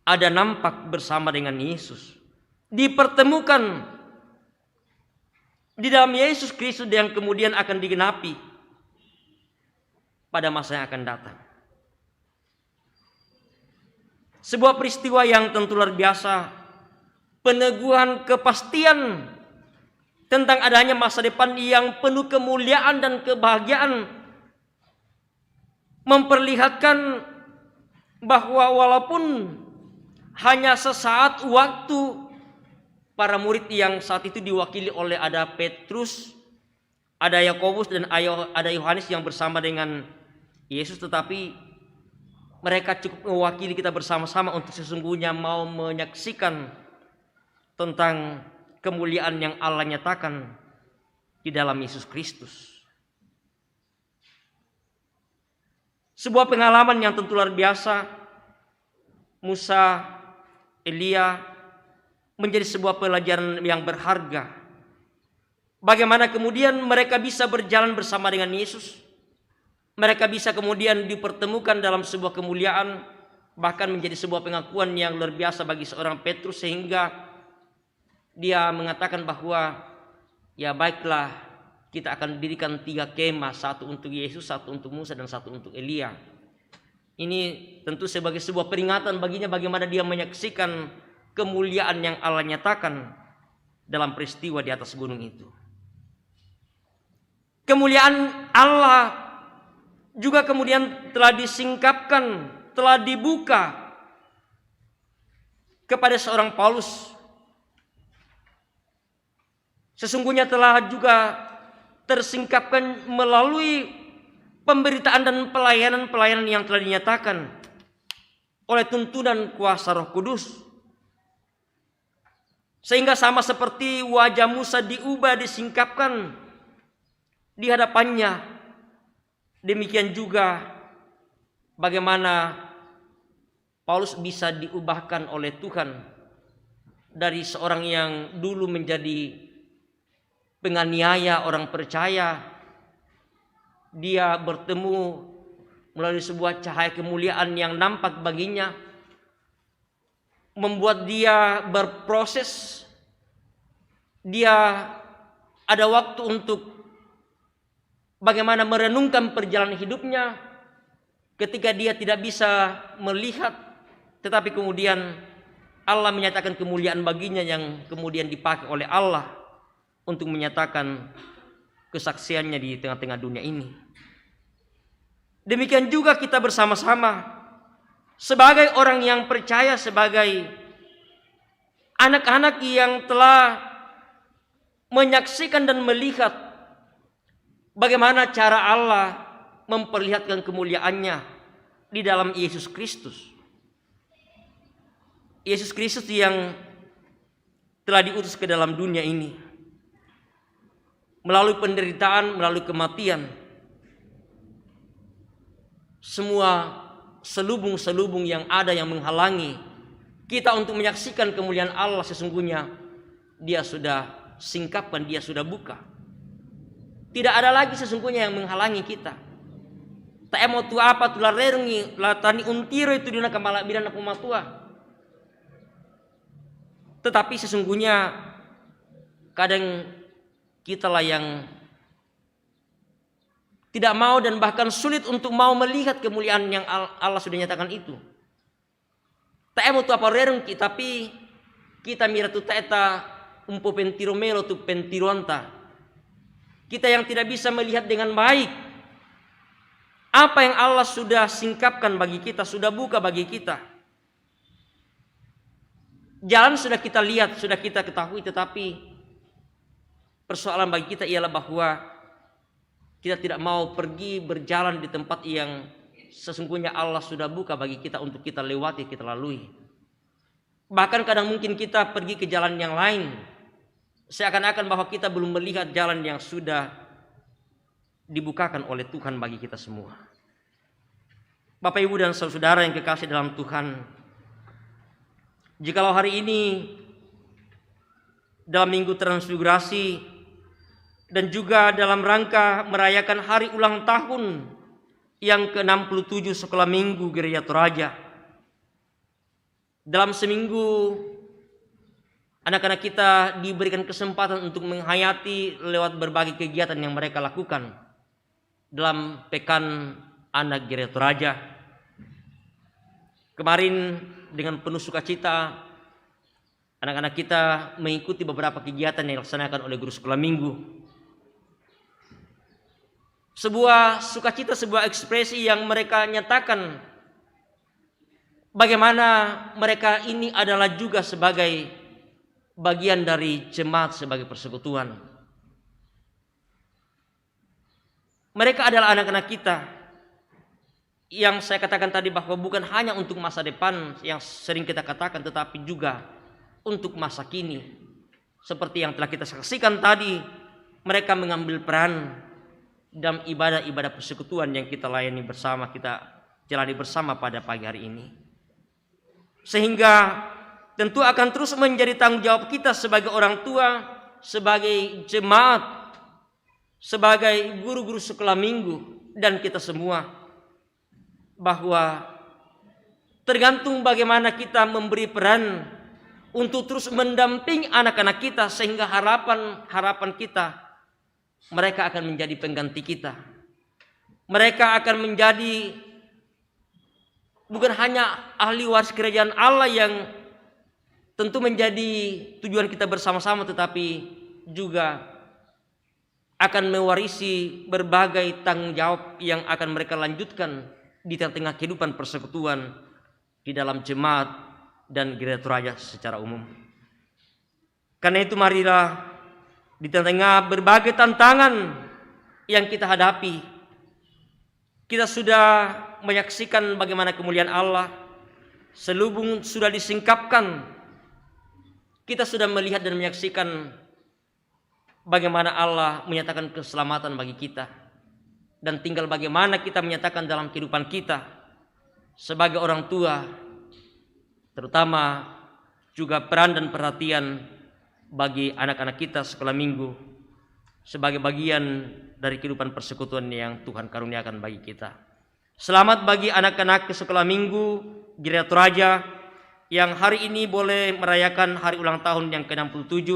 ada nampak bersama dengan Yesus. Dipertemukan di dalam Yesus Kristus yang kemudian akan digenapi pada masa yang akan datang. Sebuah peristiwa yang tentu luar biasa, peneguhan kepastian tentang adanya masa depan yang penuh kemuliaan dan kebahagiaan, memperlihatkan bahwa walaupun hanya sesaat waktu, para murid yang saat itu diwakili oleh ada Petrus, ada Yakobus dan ada Yohanes yang bersama dengan Yesus, tetapi mereka cukup mewakili kita bersama-sama untuk sesungguhnya mau menyaksikan tentang kemuliaan yang Allah nyatakan di dalam Yesus Kristus. Sebuah pengalaman yang tentu luar biasa. Musa, Elia menjadi sebuah pelajaran yang berharga. Bagaimana kemudian mereka bisa berjalan bersama dengan Yesus. Mereka bisa kemudian dipertemukan dalam sebuah kemuliaan, bahkan menjadi sebuah pengakuan yang luar biasa bagi seorang Petrus, sehingga dia mengatakan bahwa ya baiklah, kita akan dirikan 3 kemah, satu untuk Yesus, satu untuk Musa, dan satu untuk Elia. Ini tentu sebagai sebuah peringatan baginya bagaimana dia menyaksikan kemuliaan yang Allah nyatakan dalam peristiwa di atas gunung itu. Kemuliaan Allah juga kemudian telah disingkapkan, telah dibuka kepada seorang Paulus. Sesungguhnya telah juga tersingkapkan melalui pemberitaan dan pelayanan-pelayanan yang telah dinyatakan oleh tuntunan kuasa Roh Kudus. Sehingga sama seperti wajah Musa diubah, disingkapkan di hadapannya, demikian juga bagaimana Paulus bisa diubahkan oleh Tuhan dari seorang yang dulu menjadi penganiaya orang percaya. Dia bertemu melalui sebuah cahaya kemuliaan yang nampak baginya, membuat dia berproses. Dia ada waktu untuk bagaimana merenungkan perjalanan hidupnya ketika dia tidak bisa melihat, tetapi kemudian Allah menyatakan kemuliaan baginya yang kemudian dipakai oleh Allah untuk menyatakan kesaksiannya di tengah-tengah dunia ini. Demikian juga kita bersama-sama sebagai orang yang percaya, sebagai anak-anak yang telah menyaksikan dan melihat bagaimana cara Allah memperlihatkan kemuliaannya di dalam Yesus Kristus. Yesus Kristus yang telah diutus ke dalam dunia ini melalui penderitaan, melalui kematian. Semua selubung-selubung yang ada yang menghalangi kita untuk menyaksikan kemuliaan Allah, sesungguhnya Dia sudah singkapkan, Dia sudah buka. Tidak ada lagi sesungguhnya yang menghalangi kita. Tak mau tu apa tu larengi latani untiro itu dina kamala bidana kumatua. Tetapi sesungguhnya kadang kitalah yang tidak mau dan bahkan sulit untuk mau melihat kemuliaan yang Allah sudah nyatakan itu. Tak mau tu apa rerengki, tapi kita mira tu taeta umpo pentiromelo tu pentironta. Kita yang tidak bisa melihat dengan baik apa yang Allah sudah singkapkan bagi kita, sudah buka bagi kita. Jalan sudah kita lihat, sudah kita ketahui, tetapi persoalan bagi kita ialah bahwa kita tidak mau pergi berjalan di tempat yang sesungguhnya Allah sudah buka bagi kita untuk kita lewati, kita lalui. Bahkan kadang mungkin kita pergi ke jalan yang lain, seakan-akan bahwa kita belum melihat jalan yang sudah dibukakan oleh Tuhan bagi kita semua. Bapak, Ibu, dan saudara yang kekasih dalam Tuhan, jikalau hari ini dalam Minggu Transfigurasi dan juga dalam rangka merayakan hari ulang tahun yang ke-67 Sekolah Minggu Gereja Toraja. Dalam seminggu anak-anak kita diberikan kesempatan untuk menghayati lewat berbagai kegiatan yang mereka lakukan dalam Pekan Anak Gereja Toraja. Kemarin dengan penuh sukacita anak-anak kita mengikuti beberapa kegiatan yang dilaksanakan oleh guru sekolah minggu. Sebuah sukacita, sebuah ekspresi yang mereka nyatakan bagaimana mereka ini adalah juga sebagai bagian dari jemaat sebagai persekutuan. Mereka adalah anak-anak kita yang saya katakan tadi bahwa bukan hanya untuk masa depan yang sering kita katakan, tetapi juga untuk masa kini. Seperti yang telah kita saksikan tadi, mereka mengambil peran dalam ibadah-ibadah persekutuan yang kita layani bersama, kita jalani bersama pada pagi hari ini. Sehingga tentu akan terus menjadi tanggung jawab kita sebagai orang tua, sebagai jemaat, sebagai guru-guru sekolah minggu, dan kita semua, bahwa tergantung bagaimana kita memberi peran untuk terus mendampingi anak-anak kita, sehingga harapan kita mereka akan menjadi pengganti kita. Mereka akan menjadi bukan hanya ahli waris kerajaan Allah yang tentu menjadi tujuan kita bersama-sama, tetapi juga akan mewarisi berbagai tanggung jawab yang akan mereka lanjutkan di tengah-tengah kehidupan persekutuan di dalam jemaat dan gereja Toraja secara umum. Karena itu marilah di tengah-tengah berbagai tantangan yang kita hadapi, kita sudah menyaksikan bagaimana kemuliaan Allah, selubung sudah disingkapkan, kita sudah melihat dan menyaksikan bagaimana Allah menyatakan keselamatan bagi kita. Dan tinggal bagaimana kita menyatakan dalam kehidupan kita sebagai orang tua, terutama juga peran dan perhatian bagi anak-anak kita sekolah minggu sebagai bagian dari kehidupan persekutuan yang Tuhan karuniakan bagi kita. Selamat bagi anak-anak sekolah minggu Gereja Toraja yang hari ini boleh merayakan hari ulang tahun yang ke-67.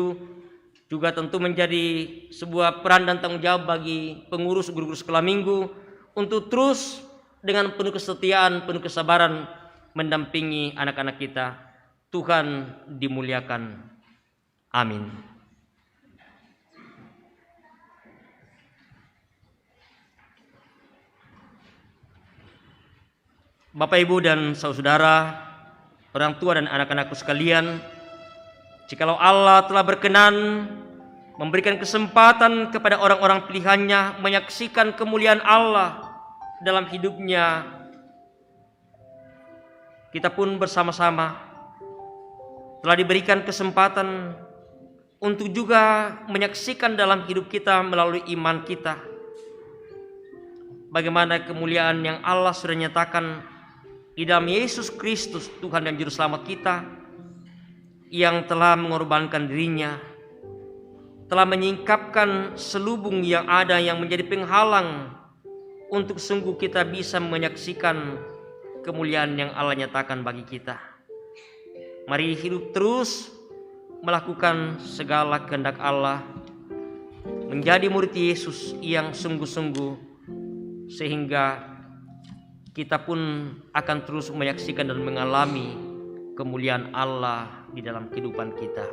Juga tentu menjadi sebuah peran dan tanggung jawab bagi pengurus guru-guru sekolah minggu untuk terus dengan penuh kesetiaan, penuh kesabaran mendampingi anak-anak kita. Tuhan dimuliakan. Amin. Bapak, Ibu, dan saudara, orang tua dan anak-anakku sekalian, jikalau Allah telah berkenan memberikan kesempatan kepada orang-orang pilihannya menyaksikan kemuliaan Allah dalam hidupnya, kita pun bersama-sama telah diberikan kesempatan untuk juga menyaksikan dalam hidup kita melalui iman kita bagaimana kemuliaan yang Allah sudah nyatakan di dalam Yesus Kristus, Tuhan dan Juru Selamat kita, yang telah mengorbankan dirinya, telah menyingkapkan selubung yang ada yang menjadi penghalang untuk sungguh kita bisa menyaksikan kemuliaan yang Allah nyatakan bagi kita. Mari hidup terus melakukan segala kehendak Allah, menjadi murid Yesus yang sungguh-sungguh, sehingga kita pun akan terus menyaksikan dan mengalami kemuliaan Allah di dalam kehidupan kita.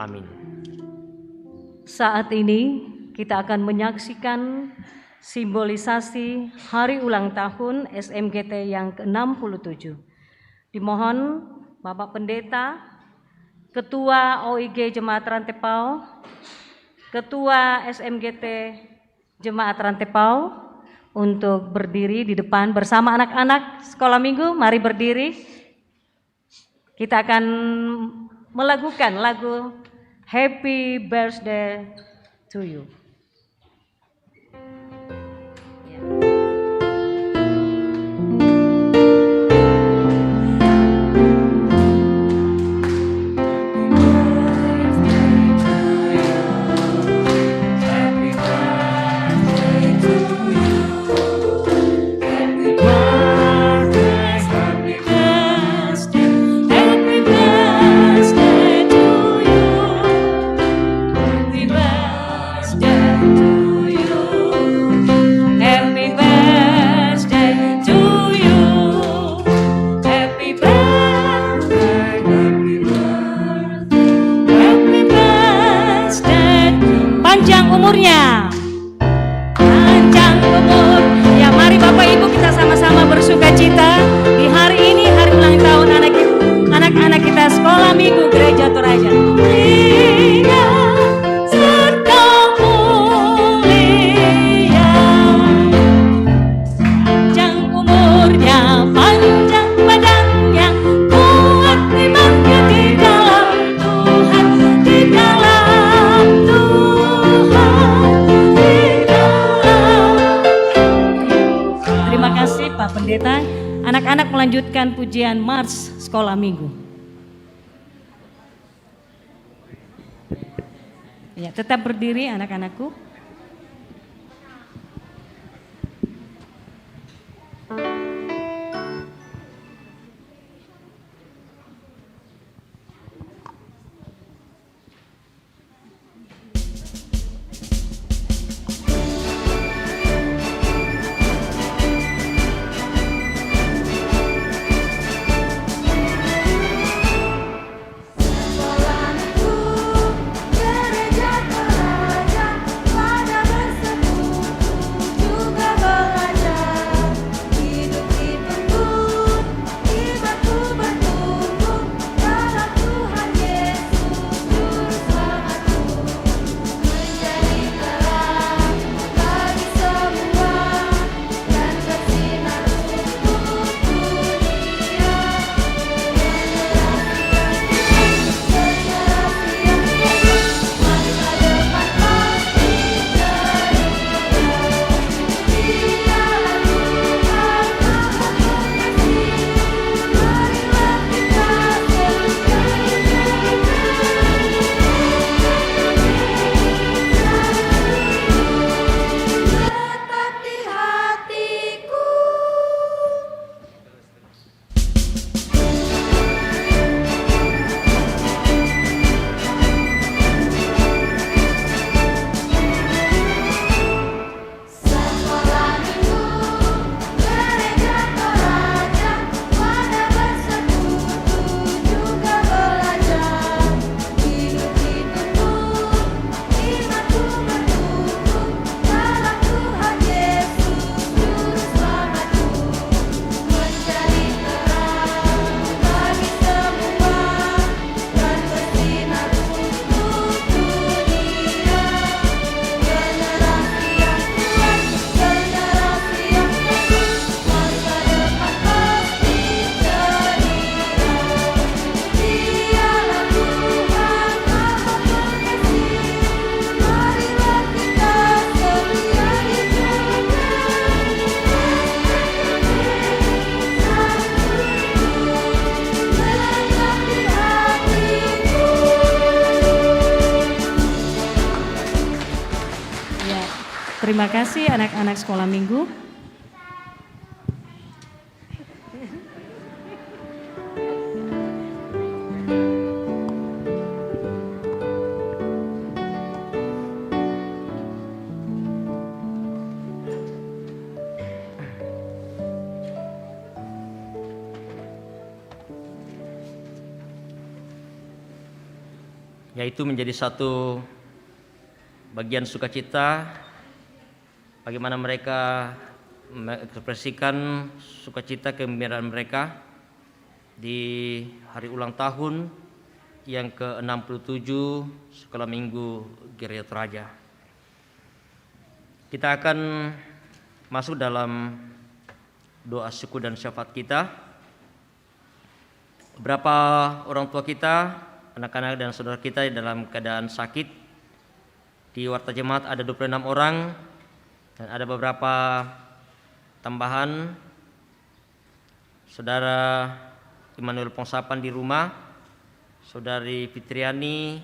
Amin. Saat ini kita akan menyaksikan simbolisasi hari ulang tahun SMGT yang ke-67. Dimohon Bapak Pendeta, Ketua OIG Jemaat Rantepau, Ketua SMGT Jemaat Rantepau untuk berdiri di depan bersama anak-anak sekolah minggu. Mari berdiri. Kita akan melakukan lagu Happy Birthday to You. umurnya. Panjang umur. Ya, mari Bapak Ibu kita sama-sama bersuka cita di hari ini, hari ulang tahun anak-anak kita sekolah minggu Gereja Toraja. Ingat serta mulia. Panjang umurnya, panjang badannya, kuat imannya di dalam Tuhan, di dalam Tuhan, di dalam. Terima kasih Pak Pendeta. Anak-anak melanjutkan pujian Mars Sekolah Minggu. Ya, tetap berdiri anak-anakku. Gereja Toraja pada Terima kasih anak-anak sekolah minggu. Yaitu menjadi satu bagian sukacita bagaimana mereka mengekspresikan sukacita kegembiraan mereka di hari ulang tahun yang ke-67 Sekolah Minggu Gereja Toraja. Kita akan masuk dalam doa syukur dan syafaat kita. Beberapa orang tua kita, anak-anak dan saudara kita dalam keadaan sakit. Di warta jemaat ada 26 orang dan ada beberapa tambahan. Saudara Immanuel Pongsapan di rumah, Saudari Fitriani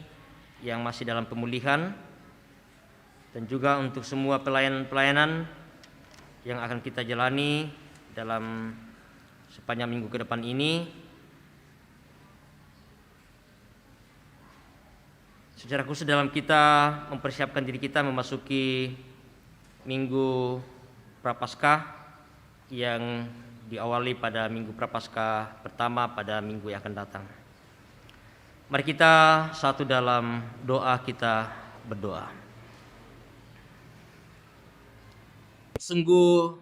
yang masih dalam pemulihan, dan juga untuk semua pelayanan yang akan kita jalani dalam sepanjang minggu ke depan ini. Secara khusus dalam kita mempersiapkan diri kita memasuki Minggu Prapaskah yang diawali pada Minggu Prapaskah pertama pada minggu yang akan datang. Mari kita satu dalam doa kita berdoa. Sungguh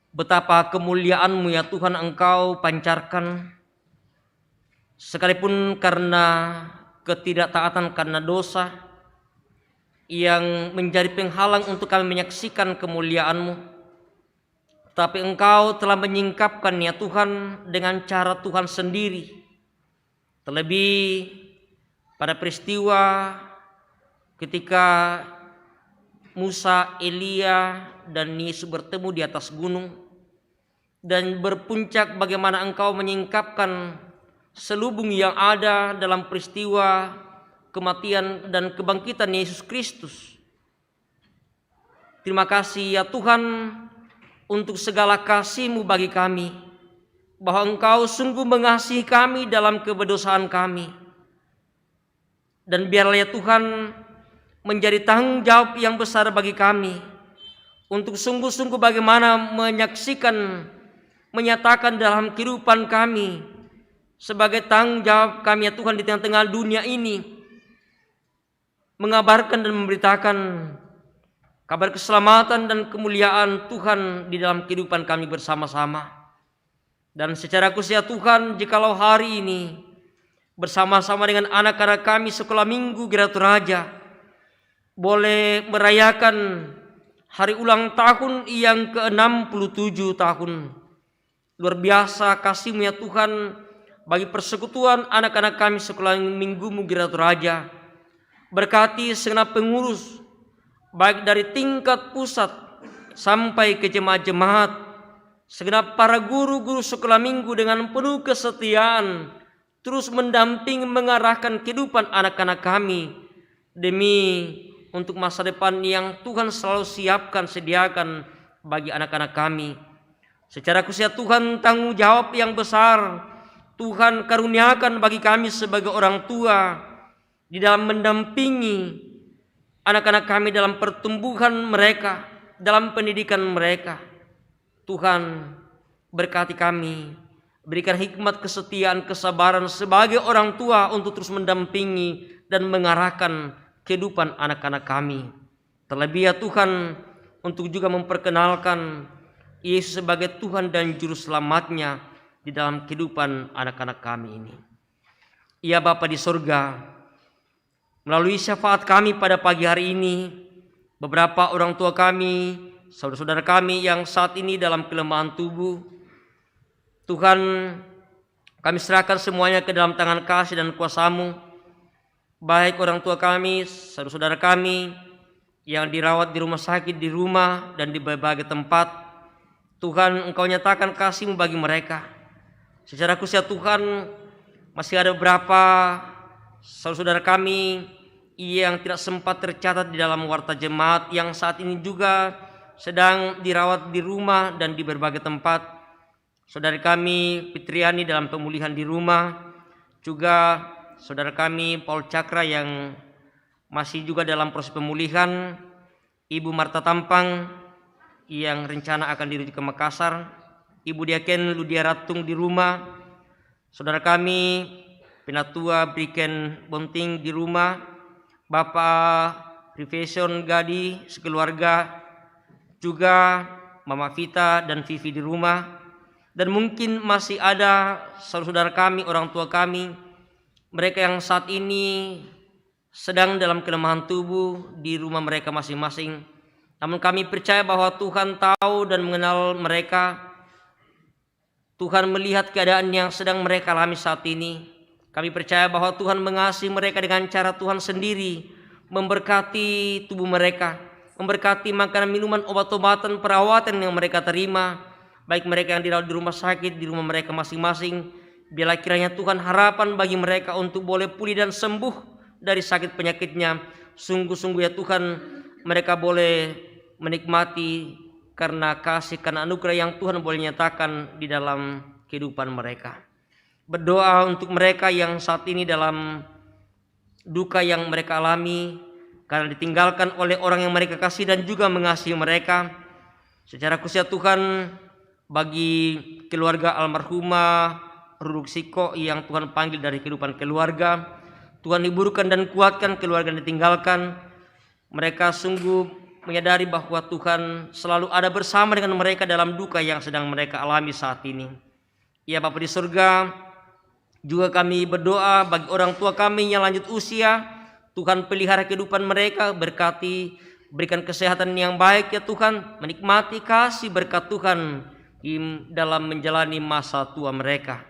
betapa kemuliaan-Mu ya Tuhan Engkau pancarkan, sekalipun karena ketidaktaatan, karena dosa yang menjadi penghalang untuk kami menyaksikan kemuliaan-Mu. Tapi Engkau telah menyingkapkan ya Tuhan dengan cara Tuhan sendiri. Terlebih pada peristiwa ketika Musa, Elia, dan Yesus bertemu di atas gunung, dan berpuncak bagaimana Engkau menyingkapkan selubung yang ada dalam peristiwa kematian dan kebangkitan Yesus Kristus. Terima kasih ya Tuhan untuk segala kasih-Mu bagi kami, bahwa Engkau sungguh mengasihi kami dalam keberdosaan kami. Dan biarlah ya Tuhan menjadi tanggung jawab yang besar bagi kami untuk sungguh-sungguh bagaimana menyaksikan, menyatakan dalam kehidupan kami sebagai tanggung jawab kami ya Tuhan di tengah-tengah dunia ini, mengabarkan dan memberitakan kabar keselamatan dan kemuliaan Tuhan di dalam kehidupan kami bersama-sama. Dan secara khusus ya Tuhan, jikalau hari ini bersama-sama dengan anak-anak kami sekolah minggu Gereja Raja boleh merayakan hari ulang tahun yang ke-67 tahun. Luar biasa kasih-Mu ya Tuhan bagi persekutuan anak-anak kami sekolah minggu Gereja Raja. Berkati segenap pengurus, baik dari tingkat pusat sampai ke jemaat-jemaat, segenap para guru-guru sekolah minggu dengan penuh kesetiaan terus mendampingi, mengarahkan kehidupan anak-anak kami demi untuk masa depan yang Tuhan selalu siapkan, sediakan bagi anak-anak kami. Secara khusus Tuhan, tanggung jawab yang besar Tuhan karuniakan bagi kami sebagai orang tua di dalam mendampingi anak-anak kami dalam pertumbuhan mereka, dalam pendidikan mereka. Tuhan berkati kami, berikan hikmat, kesetiaan, kesabaran sebagai orang tua untuk terus mendampingi dan mengarahkan kehidupan anak-anak kami. Terlebih ya Tuhan, untuk juga memperkenalkan Yesus sebagai Tuhan dan Juru Selamatnya di dalam kehidupan anak-anak kami ini. Ya Bapa di surga, melalui syafaat kami pada pagi hari ini, beberapa orang tua kami, saudara-saudara kami yang saat ini dalam kelemahan tubuh, Tuhan kami serahkan semuanya ke dalam tangan kasih dan kuasa-Mu. Baik orang tua kami, saudara-saudara kami yang dirawat di rumah sakit, di rumah, dan di berbagai tempat, Tuhan Engkau nyatakan kasih-Mu bagi mereka. Secara khusus Tuhan, masih ada beberapa saudara-saudara kami yang tidak sempat tercatat di dalam warta jemaat yang saat ini juga sedang dirawat di rumah dan di berbagai tempat. Saudara kami Fitriani dalam pemulihan di rumah, juga saudara kami Paul Cakra yang masih juga dalam proses pemulihan, Ibu Marta Tampang yang rencana akan dirujuk ke Makassar, Ibu Diaken Ludia Ratung di rumah, saudara kami Penatua Briken Bonting di rumah, Bapak Rifeson Gadi sekeluarga, juga Mama Vita dan Vivi di rumah, dan mungkin masih ada saudara-saudara kami, orang tua kami, mereka yang saat ini sedang dalam kelemahan tubuh di rumah mereka masing-masing. Namun kami percaya bahwa Tuhan tahu dan mengenal mereka. Tuhan melihat keadaan yang sedang mereka alami saat ini. Kami percaya bahwa Tuhan mengasihi mereka dengan cara Tuhan sendiri, memberkati tubuh mereka, memberkati makanan, minuman, obat-obatan, perawatan yang mereka terima, baik mereka yang dirawat di rumah sakit, di rumah mereka masing-masing. Biarlah kiranya Tuhan harapan bagi mereka untuk boleh pulih dan sembuh dari sakit penyakitnya. Sungguh-sungguh ya Tuhan, mereka boleh menikmati karena kasih, karena anugerah yang Tuhan boleh nyatakan di dalam kehidupan mereka. Berdoa untuk mereka yang saat ini dalam duka yang mereka alami karena ditinggalkan oleh orang yang mereka kasih dan juga mengasihi mereka. Secara khusus Tuhan, bagi keluarga almarhumah Ruruk Siko yang Tuhan panggil dari kehidupan keluarga, Tuhan hiburkan dan kuatkan keluarga yang ditinggalkan. Mereka sungguh menyadari bahwa Tuhan selalu ada bersama dengan mereka dalam duka yang sedang mereka alami saat ini. Ya Bapa di surga, juga kami berdoa bagi orang tua kami yang lanjut usia. Tuhan pelihara kehidupan mereka, berkati, berikan kesehatan yang baik ya Tuhan, menikmati kasih berkat Tuhan dalam menjalani masa tua mereka.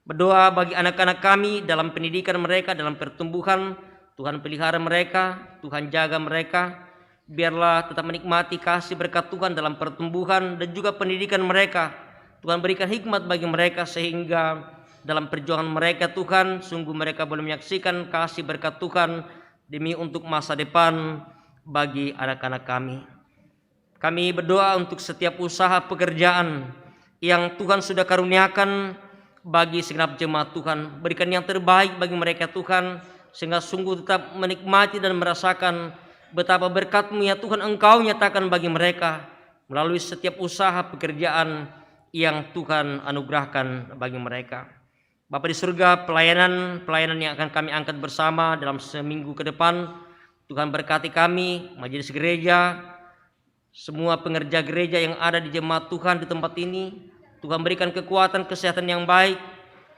Berdoa bagi anak-anak kami dalam pendidikan mereka, dalam pertumbuhan. Tuhan pelihara mereka, Tuhan jaga mereka. Biarlah tetap menikmati kasih berkat Tuhan dalam pertumbuhan dan juga pendidikan mereka. Tuhan berikan hikmat bagi mereka sehingga dalam perjuangan mereka Tuhan, sungguh mereka boleh menyaksikan kasih berkat Tuhan demi untuk masa depan bagi anak-anak kami. Kami berdoa untuk setiap usaha pekerjaan yang Tuhan sudah karuniakan bagi segenap jemaat Tuhan. Berikan yang terbaik bagi mereka Tuhan, sehingga sungguh tetap menikmati dan merasakan betapa berkat-Mu ya Tuhan Engkau nyatakan bagi mereka melalui setiap usaha pekerjaan yang Tuhan anugerahkan bagi mereka. Bapa di surga, pelayanan yang akan kami angkat bersama dalam seminggu ke depan, Tuhan berkati kami, majelis gereja, semua pengerja gereja yang ada di jemaat Tuhan di tempat ini. Tuhan berikan kekuatan, kesehatan yang baik.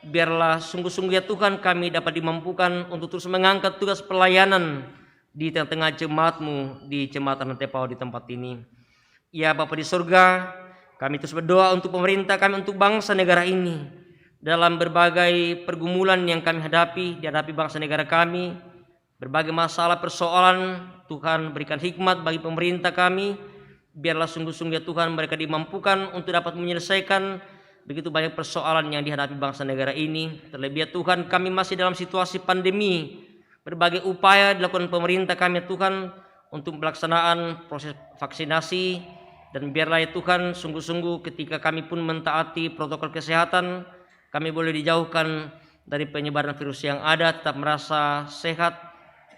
Biarlah sungguh-sungguh ya Tuhan kami dapat dimampukan untuk terus mengangkat tugas pelayanan di tengah-tengah jemaat-Mu di Jembatan Tepau di tempat ini. Ya Bapa di surga, kami terus berdoa untuk pemerintah kami, untuk bangsa negara ini. Dalam berbagai pergumulan yang kami dihadapi bangsa negara kami, berbagai masalah persoalan, Tuhan berikan hikmat bagi pemerintah kami. Biarlah sungguh-sungguh ya Tuhan mereka dimampukan untuk dapat menyelesaikan begitu banyak persoalan yang dihadapi bangsa negara ini. Terlebih ya Tuhan, kami masih dalam situasi pandemi. Berbagai upaya dilakukan pemerintah kami ya Tuhan untuk pelaksanaan proses vaksinasi. Dan biarlah ya Tuhan sungguh-sungguh ketika kami pun mentaati protokol kesehatan, kami boleh dijauhkan dari penyebaran virus yang ada, tetap merasa sehat,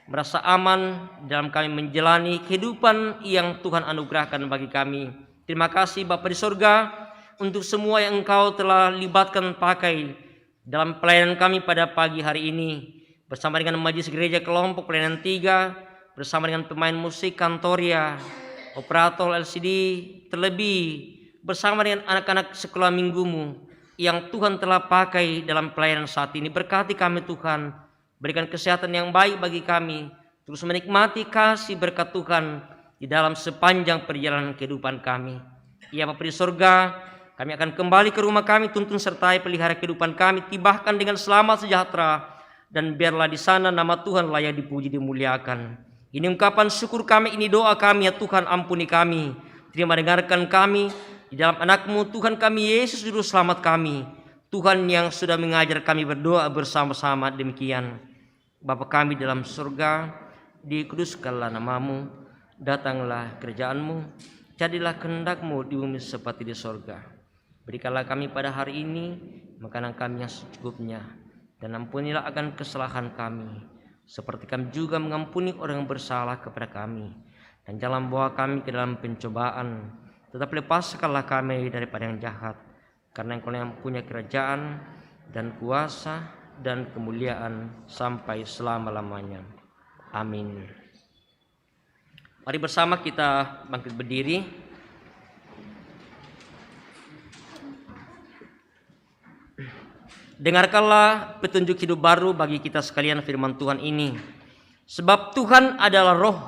merasa aman dalam kami menjalani kehidupan yang Tuhan anugerahkan bagi kami. Terima kasih Bapa di surga untuk semua yang Engkau telah libatkan pakai dalam pelayanan kami pada pagi hari ini. Bersama dengan majelis gereja kelompok pelayanan 3, bersama dengan pemain musik Kantoria, operator LCD, terlebih bersama dengan anak-anak sekolah minggumu yang Tuhan telah pakai dalam pelayanan saat ini. Berkati kami Tuhan, berikan kesehatan yang baik bagi kami, terus menikmati kasih berkat Tuhan di dalam sepanjang perjalanan kehidupan kami. Ya Bapa di surga, kami akan kembali ke rumah kami, tuntun sertai pelihara kehidupan kami, tibahkan dengan selamat sejahtera, dan biarlah di sana nama Tuhan layak dipuji dimuliakan. Ini ungkapan syukur kami, ini doa kami ya Tuhan, ampuni kami, terima dengarkan kami. Di dalam anak-Mu Tuhan kami Yesus Juru Selamat kami, Tuhan yang sudah mengajar kami berdoa bersama-sama demikian. Bapa kami dalam surga, dikuduskanlah nama-Mu, datanglah kerajaan-Mu, jadilah kehendak-Mu di bumi seperti di surga. Berikanlah kami pada hari ini makanan kami yang secukupnya, dan ampunilah akan kesalahan kami, seperti kami juga mengampuni orang yang bersalah kepada kami. Dan jangan bawa kami ke dalam pencobaan, tetapi lepaskanlah kami daripada yang jahat, karena Engkau yang punya kerajaan dan kuasa dan kemuliaan sampai selama-lamanya. Amin. Mari bersama kita bangkit berdiri. Dengarkanlah petunjuk hidup baru bagi kita sekalian firman Tuhan ini. Sebab Tuhan adalah roh,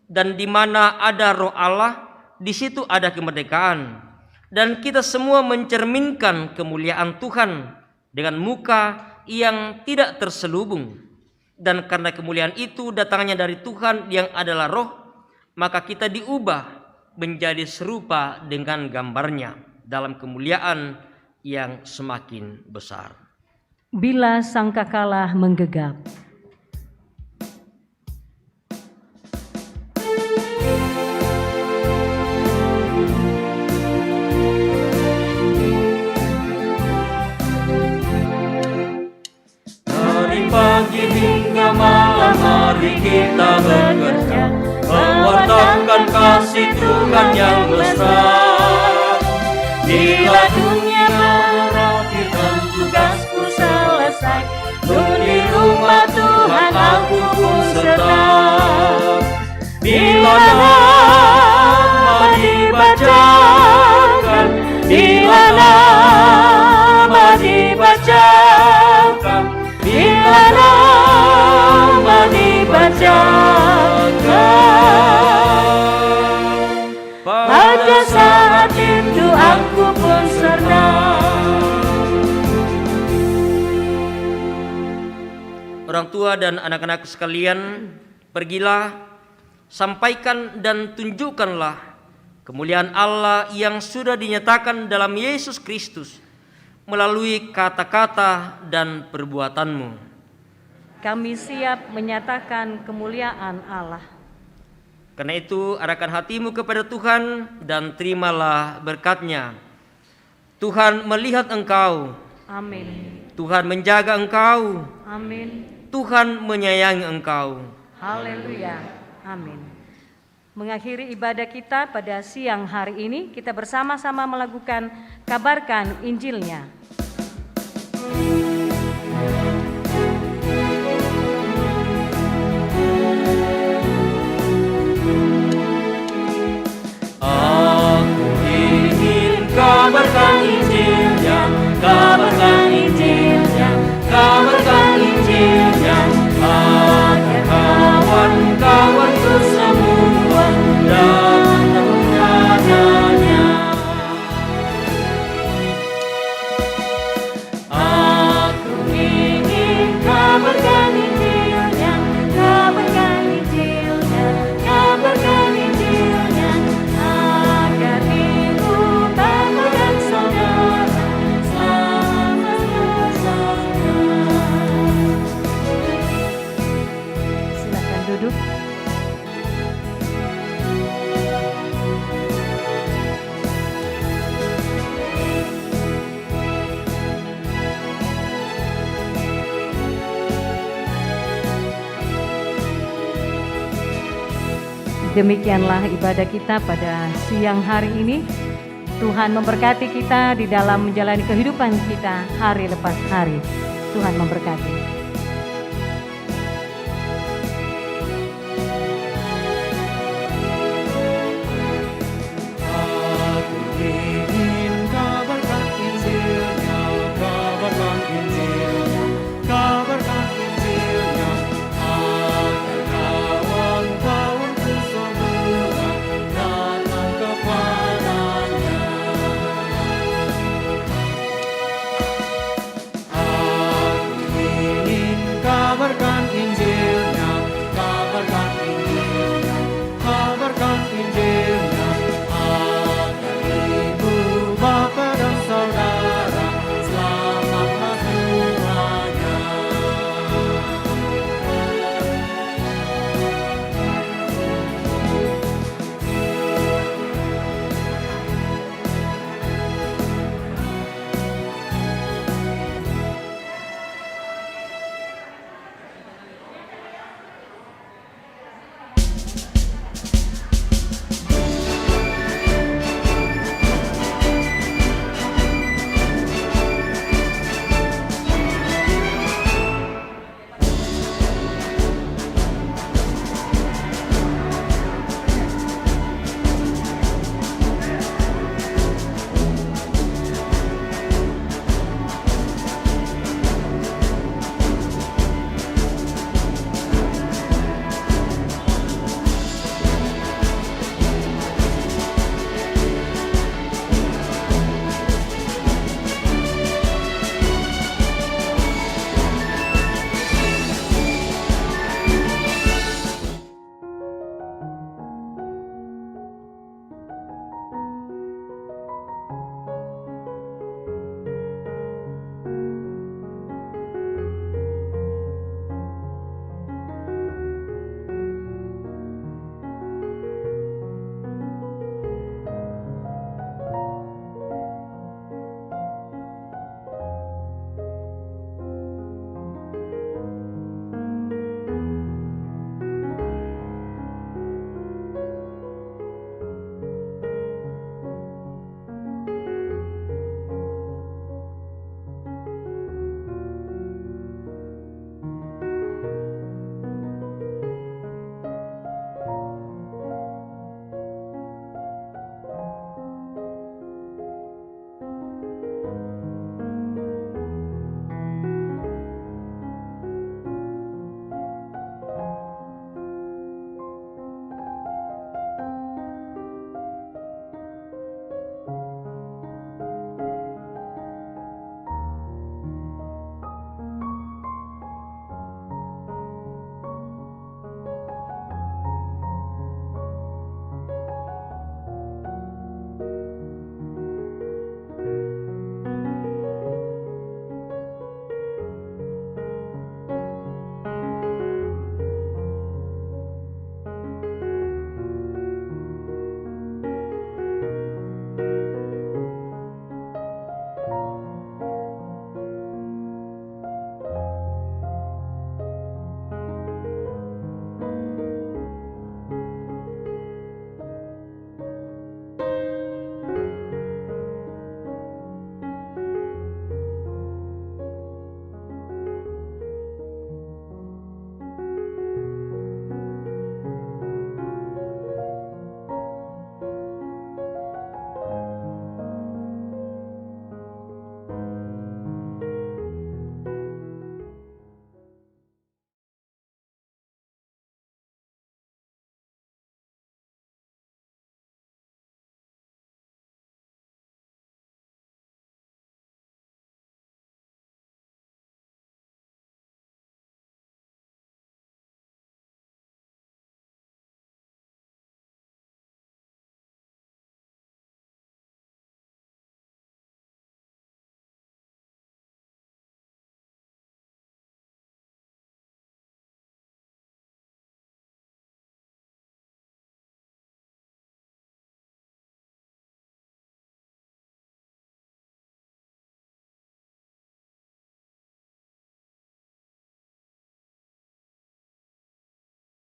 dan di mana ada roh Allah, di situ ada kemerdekaan, dan kita semua mencerminkan kemuliaan Tuhan dengan muka yang tidak terselubung. Dan karena kemuliaan itu datangnya dari Tuhan yang adalah roh, maka kita diubah menjadi serupa dengan gambarnya dalam kemuliaan yang semakin besar. Bila sangkakala menggegap, pagi hingga malam hari kita bekerja, mewartakan kasih Tuhan yang besar. Bila dunia berakhirkan tugasku selesai, di rumah Tuhan aku pun serta. Bila tua dan anak-anakku sekalian, pergilah, sampaikan dan tunjukkanlah kemuliaan Allah yang sudah dinyatakan dalam Yesus Kristus melalui kata-kata dan perbuatanmu. Kami siap menyatakan kemuliaan Allah. Karena itu arahkan hatimu kepada Tuhan dan terimalah berkat-Nya. Tuhan melihat engkau. Amin. Tuhan menjaga engkau. Amin. Tuhan menyayangi engkau. Haleluya. Amin. Mengakhiri ibadah kita pada siang hari ini, kita bersama-sama melakukan kabarkan Injilnya. Aku ingin kabarkan Injilnya, kabarkan Injilnya, kabarkan Injilnya, agar kawan-kawanku semua datang kepadanya. Aku ingin kabarkan Injilnya, kabarkan Injilnya, kabarkan Injilnya, agar ibu, bapa dan saudara selamat bersama. Silakan duduk. Demikianlah ibadah kita pada siang hari ini. Tuhan memberkati kita di dalam menjalani kehidupan kita hari lepas hari. Tuhan memberkati.